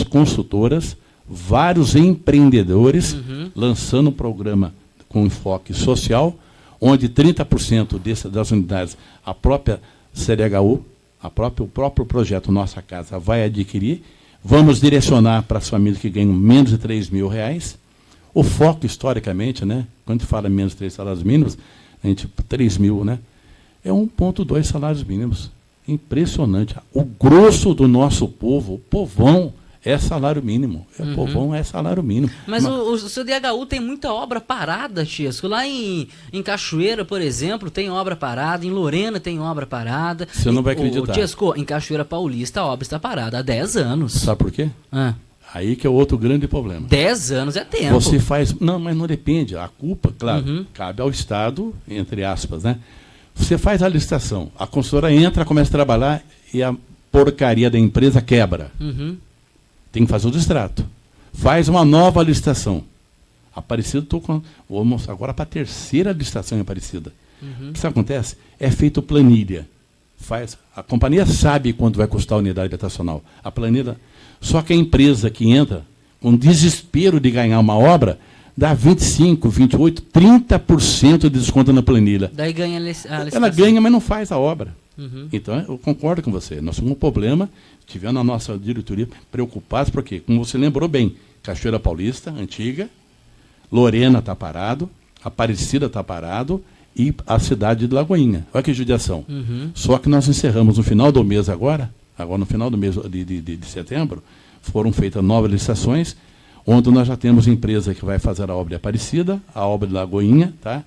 consultoras, vários empreendedores lançando um programa com enfoque social, onde 30% das unidades, a própria CDHU, o próprio projeto Nossa Casa vai adquirir. Vamos direcionar para as famílias que ganham menos de R$3.000. O foco, historicamente, né, quando a gente fala menos de 3 salários mínimos, a gente, 3.000, né, é 1,2 salários mínimos. Impressionante. O grosso do nosso povo, o povão, é salário mínimo. Povão é salário mínimo. Mas o CDHU tem muita obra parada, Tiesco. Lá em Cachoeira, por exemplo, tem obra parada. Em Lorena tem obra parada. Você não vai acreditar. Tiesco, em Cachoeira Paulista a obra está parada há 10 anos. Sabe por quê? Aí que é outro grande problema. 10 anos é tempo. Você faz... Não, mas não depende. A culpa, claro, cabe ao Estado, entre aspas, né? Você faz a licitação, a consultora entra, começa a trabalhar e a porcaria da empresa quebra. Tem que fazer o distrato. Faz uma nova licitação. Aparecida, vamos agora para a terceira licitação em Aparecida. O que acontece? É feito planilha. A companhia sabe quanto vai custar a unidade habitacional. A planilha. Só que a empresa que entra, com desespero de ganhar uma obra, dá 25%, 28%, 30% de desconto na planilha. Daí ganha a licitação. Ela ganha, mas não faz a obra. Então, eu concordo com você. Nós temos um problema, tivemos na nossa diretoria preocupados, porque, como você lembrou bem, Cachoeira Paulista, antiga, Lorena está parado, Aparecida está parado e a cidade de Lagoinha. Olha que judiação. Só que nós encerramos no final do mês agora no final do mês de setembro, foram feitas novas licitações, onde nós já temos empresa que vai fazer a obra de Aparecida, a obra de Lagoinha, tá?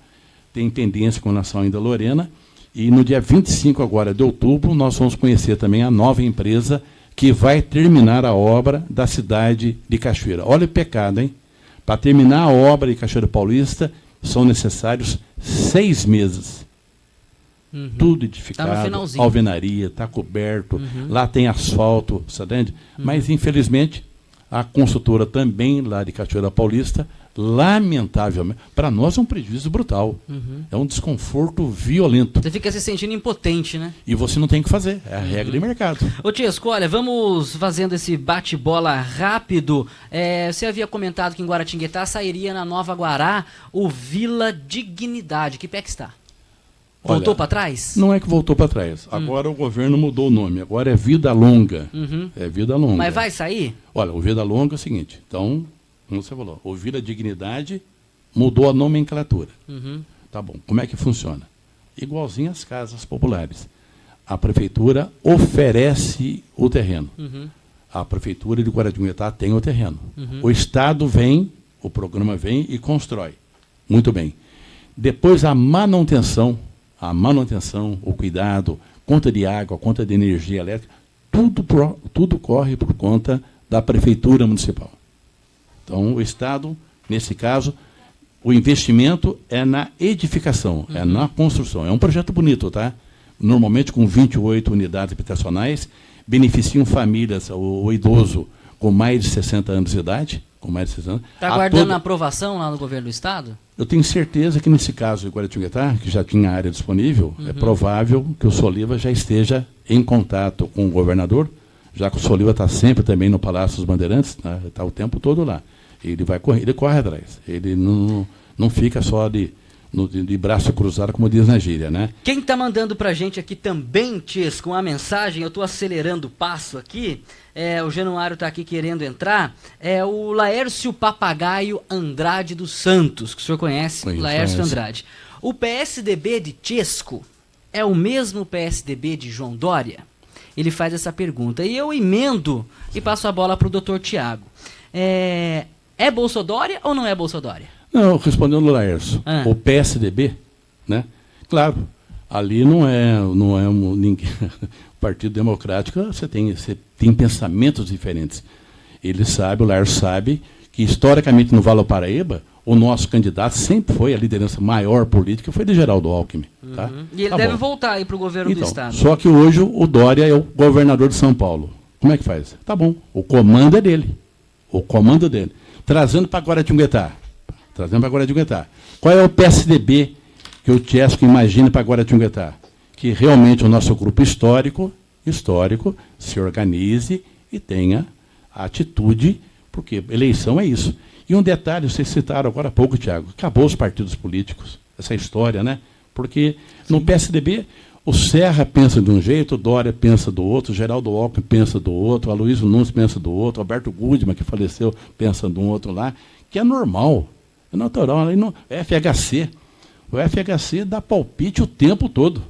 Tem pendência com relação ainda a Lorena, e no dia 25 agora de outubro, nós vamos conhecer também a nova empresa que vai terminar a obra da cidade de Cachoeira. Olha o pecado, hein? Para terminar a obra de Cachoeira Paulista, são necessários 6 meses. Tudo edificado, alvenaria, está coberto, lá tem asfalto, sabe? Mas, infelizmente, a consultora também lá de Cachoeira Paulista, lamentavelmente, para nós é um prejuízo brutal. É um desconforto violento. Você fica se sentindo impotente, né? E você não tem o que fazer, é a regra de mercado. Ô Tiesco, olha, vamos fazendo esse bate-bola rápido. Você havia comentado que em Guaratinguetá sairia na Nova Guará o Vila Dignidade. Que pé que está? Voltou para trás? Não é que voltou para trás. Agora o governo mudou o nome. Agora é Vida Longa. É Vida Longa. Mas vai sair? Olha, o Vida Longa é o seguinte. Então, como você falou, o Vila Dignidade mudou a nomenclatura. Tá bom. Como é que funciona? Igualzinho às casas populares. A prefeitura oferece o terreno. A prefeitura de Guaratinguetá tem o terreno. O Estado vem, o programa vem e constrói. Muito bem. Depois a manutenção, o cuidado, conta de água, conta de energia elétrica, tudo corre por conta da Prefeitura Municipal. Então, o Estado, nesse caso, o investimento é na edificação, é na construção. É um projeto bonito, tá? Normalmente com 28 unidades habitacionais, beneficiam famílias, o idoso com mais de 60 anos de idade. Está aguardando a aprovação lá no governo do Estado? Eu tenho certeza que nesse caso de Guaratinguetá, que já tinha área disponível, é provável que o Soliva já esteja em contato com o governador, já que o Soliva está sempre também no Palácio dos Bandeirantes, está o tempo todo lá. Ele corre atrás. Ele não fica só de de braço cruzado, como diz na gíria, né? Quem tá mandando pra gente aqui também, Ties, com a mensagem, eu tô acelerando o passo aqui, o Januário tá aqui querendo entrar, é o Laércio Papagaio Andrade dos Santos, que o senhor conhece, Laércio Andrade. O PSDB de Tiesco é o mesmo PSDB de João Dória? Ele faz essa pergunta. E eu emendo e passo a bola pro Dr. Tiago. É Bolsodória ou não é Bolsodória? Não, respondendo ao Laércio, o PSDB, né? Claro, ali não é ninguém. O Partido Democrático, você tem pensamentos diferentes. O Laércio sabe que historicamente no Vale do Paraíba, o nosso candidato sempre foi a liderança maior política, foi de Geraldo Alckmin. Tá? E ele deve voltar aí para o governo do Estado. Só que hoje o Dória é o governador de São Paulo. Como é que faz? Tá bom, o comando é dele. O comando dele. Trazendo para Guaratinguetá. Qual é o PSDB que o Tiesco imagina para Guaratinguetá? Que realmente o nosso grupo histórico se organize e tenha a atitude, porque eleição é isso. E um detalhe, vocês citaram agora há pouco, Tiago, acabou os partidos políticos, essa história, né? Porque no PSDB, o Serra pensa de um jeito, o Dória pensa do outro, o Geraldo Alckmin pensa do outro, o Aloysio Nunes pensa do outro, o Alberto Gudman, que faleceu, pensa de um outro lá, que é normal, é natural. FHC, o FHC dá palpite o tempo todo,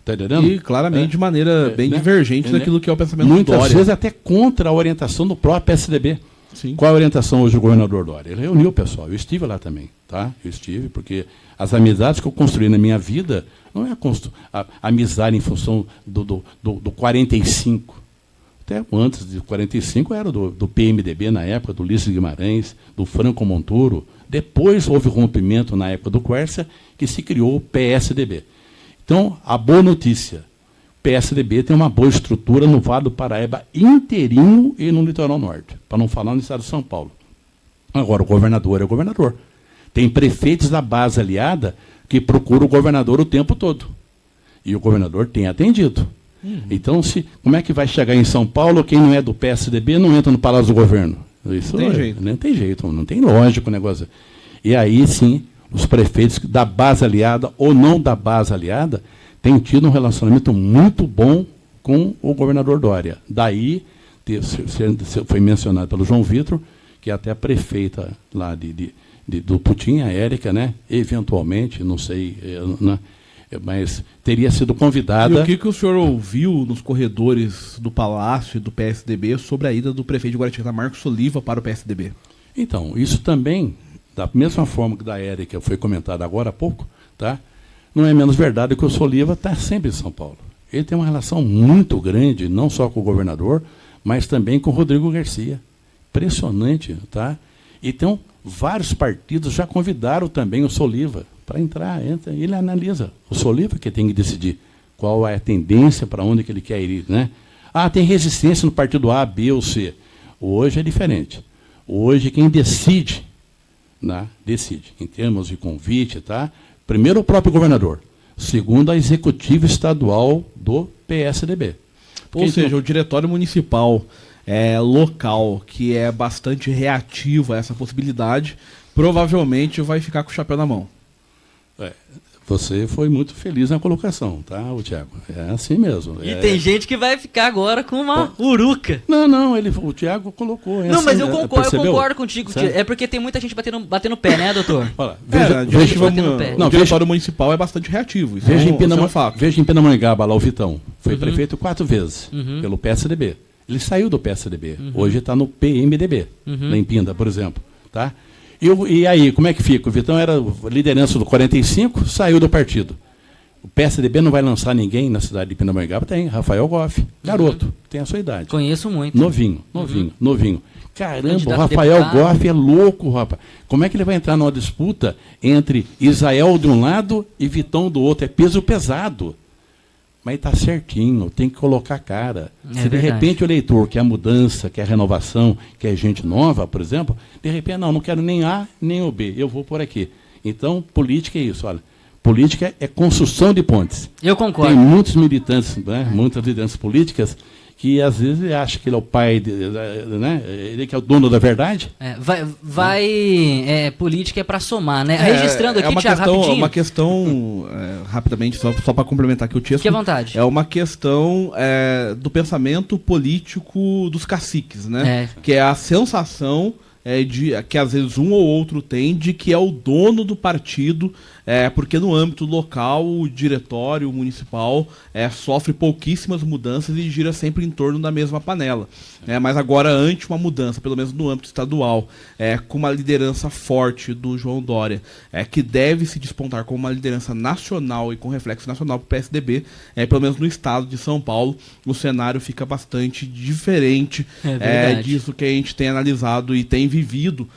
tá entendendo? E claramente de maneira bem divergente daquilo que é o pensamento do Dória. Muitas vezes até contra a orientação do próprio PSDB. Sim. Qual a orientação hoje do governador Dória? Ele reuniu o pessoal, eu estive lá também, tá? Eu estive, porque as amizades que eu construí na minha vida não é a amizade em função do 45. Até antes de 45 era do PMDB na época, do Ulisses Guimarães, do Franco Montoro. Depois houve rompimento na época do Quércia, que se criou o PSDB. Então, a boa notícia, o PSDB tem uma boa estrutura no Vale do Paraíba inteirinho e no litoral norte, para não falar no estado de São Paulo. Agora, o governador é o governador. Tem prefeitos da base aliada que procuram o governador o tempo todo. E o governador tem atendido. Então, como é que vai chegar em São Paulo, quem não é do PSDB não entra no Palácio do Governo? Isso não tem jeito, não tem lógico o negócio. E aí, sim, os prefeitos da base aliada ou não da base aliada têm tido um relacionamento muito bom com o governador Dória. Daí, foi mencionado pelo João Vitor, que é até a prefeita lá do Putin, a Érica, né? Eventualmente, não sei, mas teria sido convidada. E o que o senhor ouviu nos corredores do Palácio e do PSDB sobre a ida do prefeito de Guaratinguetá, Marcos Soliva, para o PSDB? Então, isso também, da mesma forma que da Érica foi comentado agora há pouco, tá? Não é menos verdade que o Soliva está sempre em São Paulo. Ele tem uma relação muito grande, não só com o governador, mas também com o Rodrigo Garcia. Impressionante, tá? Então, vários partidos já convidaram também o Soliva para entrar, ele analisa. O Soliva que tem que decidir qual é a tendência, para onde que ele quer ir, né? Tem resistência no partido A, B ou C. Hoje é diferente. Hoje quem decide, né? Decide, em termos de convite, tá? Primeiro o próprio governador, segundo a executiva estadual do PSDB. Ou seja, o diretório municipal local, que é bastante reativo a essa possibilidade, provavelmente vai ficar com o chapéu na mão. Você foi muito feliz na colocação, tá, Tiago? É assim mesmo. E tem gente que vai ficar agora com uma uruca. Não, o Tiago colocou. Não, mas eu concordo contigo. É porque tem muita gente batendo pé, né, doutor? Olha, o diretório municipal é bastante reativo. Isso veja em Pindamonhangaba lá o Vitão. Foi prefeito 4 vezes pelo PSDB. Ele saiu do PSDB. Hoje está no PMDB, lá em Pinda, por exemplo. Tá? E aí, como é que fica? O Vitão era liderança do 45, saiu do partido. O PSDB não vai lançar ninguém na cidade de Pindamonhangaba? Tem, Rafael Goff, garoto, tem a sua idade. Conheço muito. Novinho. Caramba, o Rafael Goff é louco, rapaz. Como é que ele vai entrar numa disputa entre Israel de um lado e Vitão do outro? É peso pesado. Mas está certinho, tem que colocar a cara. Se de repente o eleitor quer mudança, quer renovação, quer gente nova, por exemplo, de repente, não quero nem A nem o B, eu vou por aqui. Então, política é isso, olha. Política é construção de pontes. Eu concordo. Tem muitos militantes, né, muitas lideranças políticas que às vezes ele acha que ele é o pai, né? Ele que é o dono da verdade. Política é para somar, né? Registrando aqui, Thiago, rapidinho. É uma questão, rapidamente, só para complementar aqui o texto. Fique à vontade. É uma questão do pensamento político dos caciques, né? Que é a sensação que às vezes um ou outro tem de que é o dono do partido, porque no âmbito local o diretório municipal sofre pouquíssimas mudanças e gira sempre em torno da mesma panela. Mas agora, ante uma mudança, pelo menos no âmbito estadual, com uma liderança forte do João Dória, que deve se despontar como uma liderança nacional e com reflexo nacional para o PSDB, pelo menos no estado de São Paulo, o cenário fica bastante diferente disso que a gente tem analisado e tem vivido,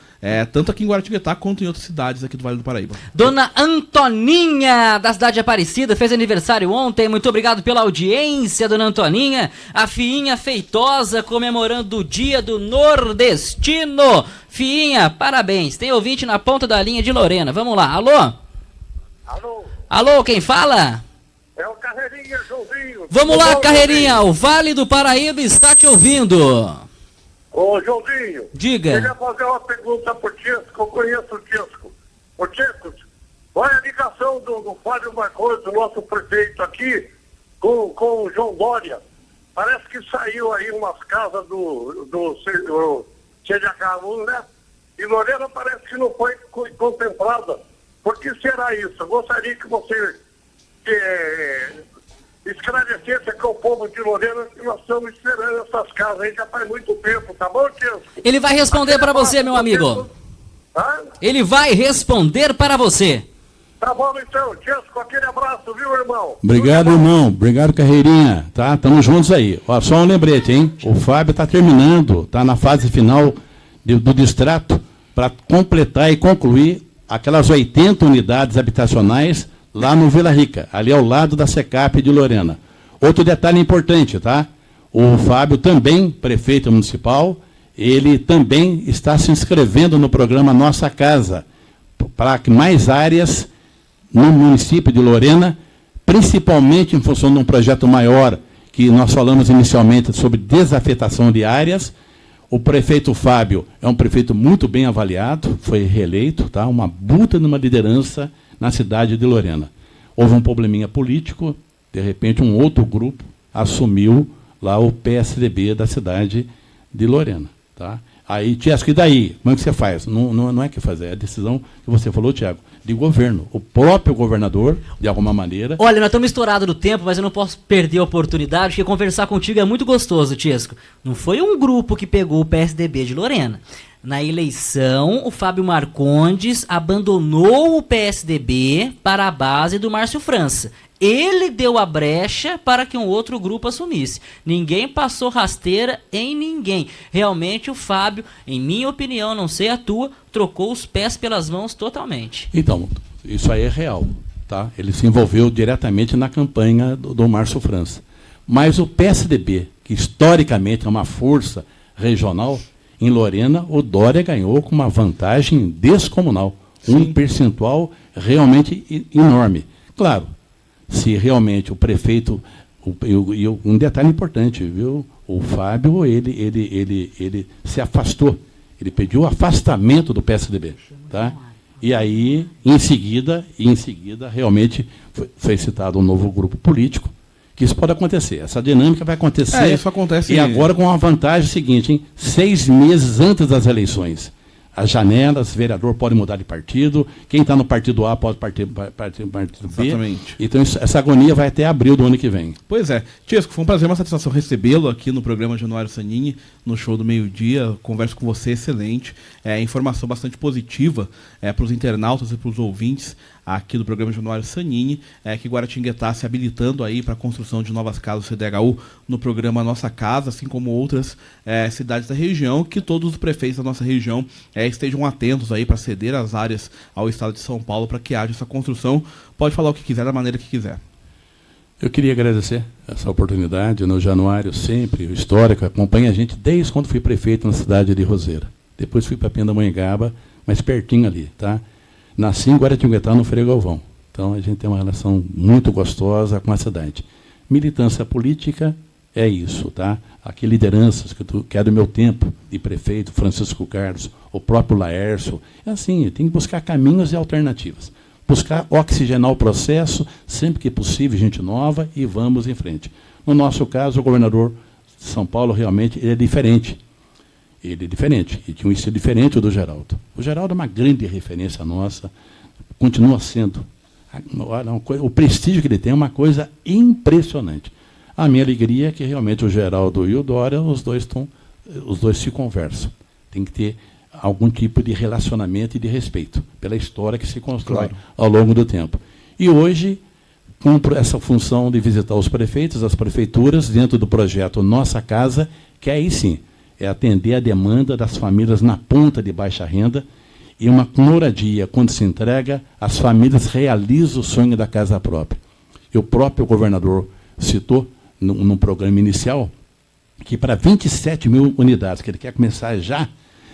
tanto aqui em Guaratinguetá quanto em outras cidades aqui do Vale do Paraíba. Dona Antoninha, da cidade de Aparecida, fez aniversário ontem. Muito obrigado pela audiência, Dona Antoninha. A Fiinha Feitosa comemorando o dia do nordestino. Fiinha, parabéns. Tem ouvinte na ponta da linha de Lorena. Vamos lá. Alô? Alô? Alô, quem fala? É o Carreirinha, Joãozinho. Vamos lá, Carreirinha. O Vale do Paraíba está te ouvindo. Ô, Joãozinho. Diga. Queria fazer uma pergunta pro Tisco, eu conheço o Tisco. Ô, Tisco, qual é a ligação do Fábio Marcondes, do nosso prefeito aqui, com o João Dória? Parece que saiu aí umas casas do CDH1, né? E Lorena parece que não foi contemplada. Por que será isso? Eu gostaria que você esclarecesse aqui ao povo de Lorena que nós estamos esperando essas casas aí já faz muito tempo, tá bom, Tisco? Ele vai responder para você, meu amigo. Ele vai responder para você. Tá bom, então. Tisco, aquele abraço, viu, irmão? Obrigado, irmão. Obrigado, Carreirinha. Tá? Estamos juntos aí. Ó, só um lembrete, hein? O Fábio está terminando, está na fase final do distrato para completar e concluir aquelas 80 unidades habitacionais lá no Vila Rica, ali ao lado da SECAP de Lorena. Outro detalhe importante, tá? O Fábio também, prefeito municipal, ele também está se inscrevendo no programa Nossa Casa, para que mais áreas no município de Lorena, principalmente em função de um projeto maior, que nós falamos inicialmente sobre desafetação de áreas. O prefeito Fábio é um prefeito muito bem avaliado, foi reeleito, tá? Uma buta numa liderança na cidade de Lorena. Houve um probleminha político, de repente um outro grupo assumiu lá o PSDB da cidade de Lorena. Tá? Aí, Tiesco, e daí? Como é que você faz? Não é que fazer, é a decisão que você falou, Tiago, de governo. O próprio governador, de alguma maneira... Olha, nós estamos estourados no tempo, mas eu não posso perder a oportunidade, porque conversar contigo é muito gostoso, Tiesco. Não foi um grupo que pegou o PSDB de Lorena. Na eleição, o Fábio Marcondes abandonou o PSDB para a base do Márcio França. Ele deu a brecha para que um outro grupo assumisse. Ninguém passou rasteira em ninguém. Realmente o Fábio, em minha opinião, não sei a tua, trocou os pés pelas mãos totalmente. Então, isso aí é real. Tá? Ele se envolveu diretamente na campanha do Márcio França. Mas o PSDB, que historicamente é uma força regional, em Lorena, o Dória ganhou com uma vantagem descomunal. Sim. Um percentual realmente enorme. Claro, se realmente o prefeito... um detalhe importante, viu? O Fábio, ele se afastou. Ele pediu o afastamento do PSDB. Tá? E aí, em seguida, realmente foi citado um novo grupo político, que isso pode acontecer. Essa dinâmica vai acontecer. Isso acontece. E agora com a vantagem seguinte, hein? 6 meses antes das eleições. As janelas, vereador pode mudar de partido, quem está no partido A pode partir no partido B. Exatamente. Então essa agonia vai até abril do ano que vem. Pois é. Tiesco, foi um prazer, uma satisfação recebê-lo aqui no programa Januário Sanini, no show do meio-dia. Converso com você, excelente. Informação bastante positiva para os internautas e para os ouvintes aqui do programa Januário Sanini, que Guaratinguetá se habilitando aí para a construção de novas casas CDHU no programa Nossa Casa, assim como outras cidades da região, que todos os prefeitos da nossa região estejam atentos aí para ceder as áreas ao estado de São Paulo para que haja essa construção. Pode falar o que quiser, da maneira que quiser. Eu queria agradecer essa oportunidade. No Januário, sempre, o histórico, acompanha a gente desde quando fui prefeito na cidade de Roseira. Depois fui para Pindamonhangaba, mas pertinho ali, tá? Nasci em Guaratinguetá, no Frei Galvão. Então a gente tem uma relação muito gostosa com a cidade. Militância política é isso, tá? Aqui lideranças que é do meu tempo, de prefeito, Francisco Carlos, o próprio Laércio, é assim, tem que buscar caminhos e alternativas. Buscar oxigenar o processo, sempre que possível, gente nova, e vamos em frente. No nosso caso, o governador de São Paulo, realmente, ele é diferente. Ele é diferente, e tinha um estilo diferente do Geraldo. O Geraldo é uma grande referência nossa, continua sendo. O prestígio que ele tem é uma coisa impressionante. A minha alegria é que realmente o Geraldo e o Dória, os dois se conversam. Tem que ter algum tipo de relacionamento e de respeito pela história que se constrói ao longo do tempo. E hoje, cumpro essa função de visitar os prefeitos, as prefeituras, dentro do projeto Nossa Casa, que aí sim, é atender a demanda das famílias na ponta de baixa renda, e uma moradia, quando se entrega, as famílias realizam o sonho da casa própria. E o próprio governador citou, num programa inicial, que para 27 mil unidades, que ele quer começar já,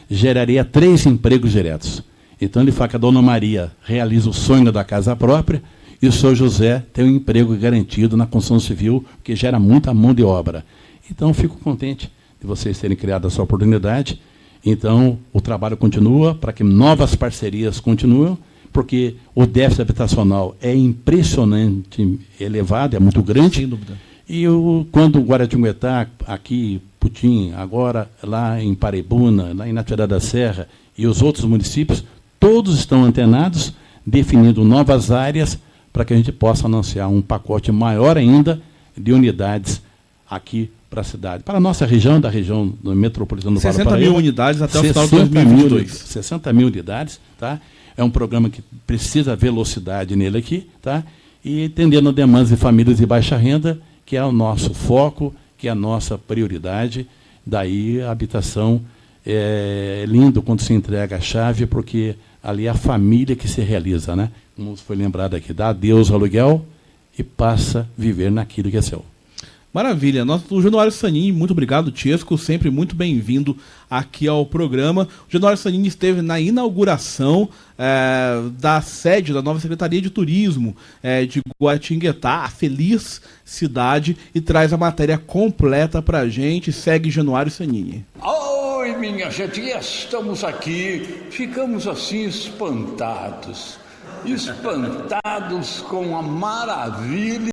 geraria 3 empregos diretos. Então ele fala que a Dona Maria realiza o sonho da casa própria, e o Sr. José tem um emprego garantido na construção civil, que gera muita mão de obra. Então, fico contente de vocês terem criado essa oportunidade. Então, o trabalho continua para que novas parcerias continuem, porque o déficit habitacional é impressionante, elevado, é muito grande. Sem dúvida. E quando o Guaratinguetá, aqui, Putim, agora lá em Paraibuna, lá em Natividade da Serra, e os outros municípios, todos estão antenados, definindo novas áreas para que a gente possa anunciar um pacote maior ainda de unidades aqui para a cidade. Para a nossa região, da região metropolitana do Vale do Paraíba. 60 mil unidades até o final de 2022. 60 mil unidades, tá? É um programa que precisa velocidade nele aqui, tá? E atendendo demandas de famílias de baixa renda, que é o nosso foco, que é a nossa prioridade. Daí a habitação é lindo quando se entrega a chave, porque ali é a família que se realiza, né? Como foi lembrado aqui, dá adeus ao aluguel e passa a viver naquilo que é seu. Maravilha. O Januário Sanini, muito obrigado, Tiesco, sempre muito bem-vindo aqui ao programa. O Januário Sanini esteve na inauguração da sede da nova Secretaria de Turismo de Guaratinguetá, a feliz cidade, e traz a matéria completa para a gente. Segue Januário Sanini. Oi, minha gente, estamos aqui, ficamos assim espantados com a maravilha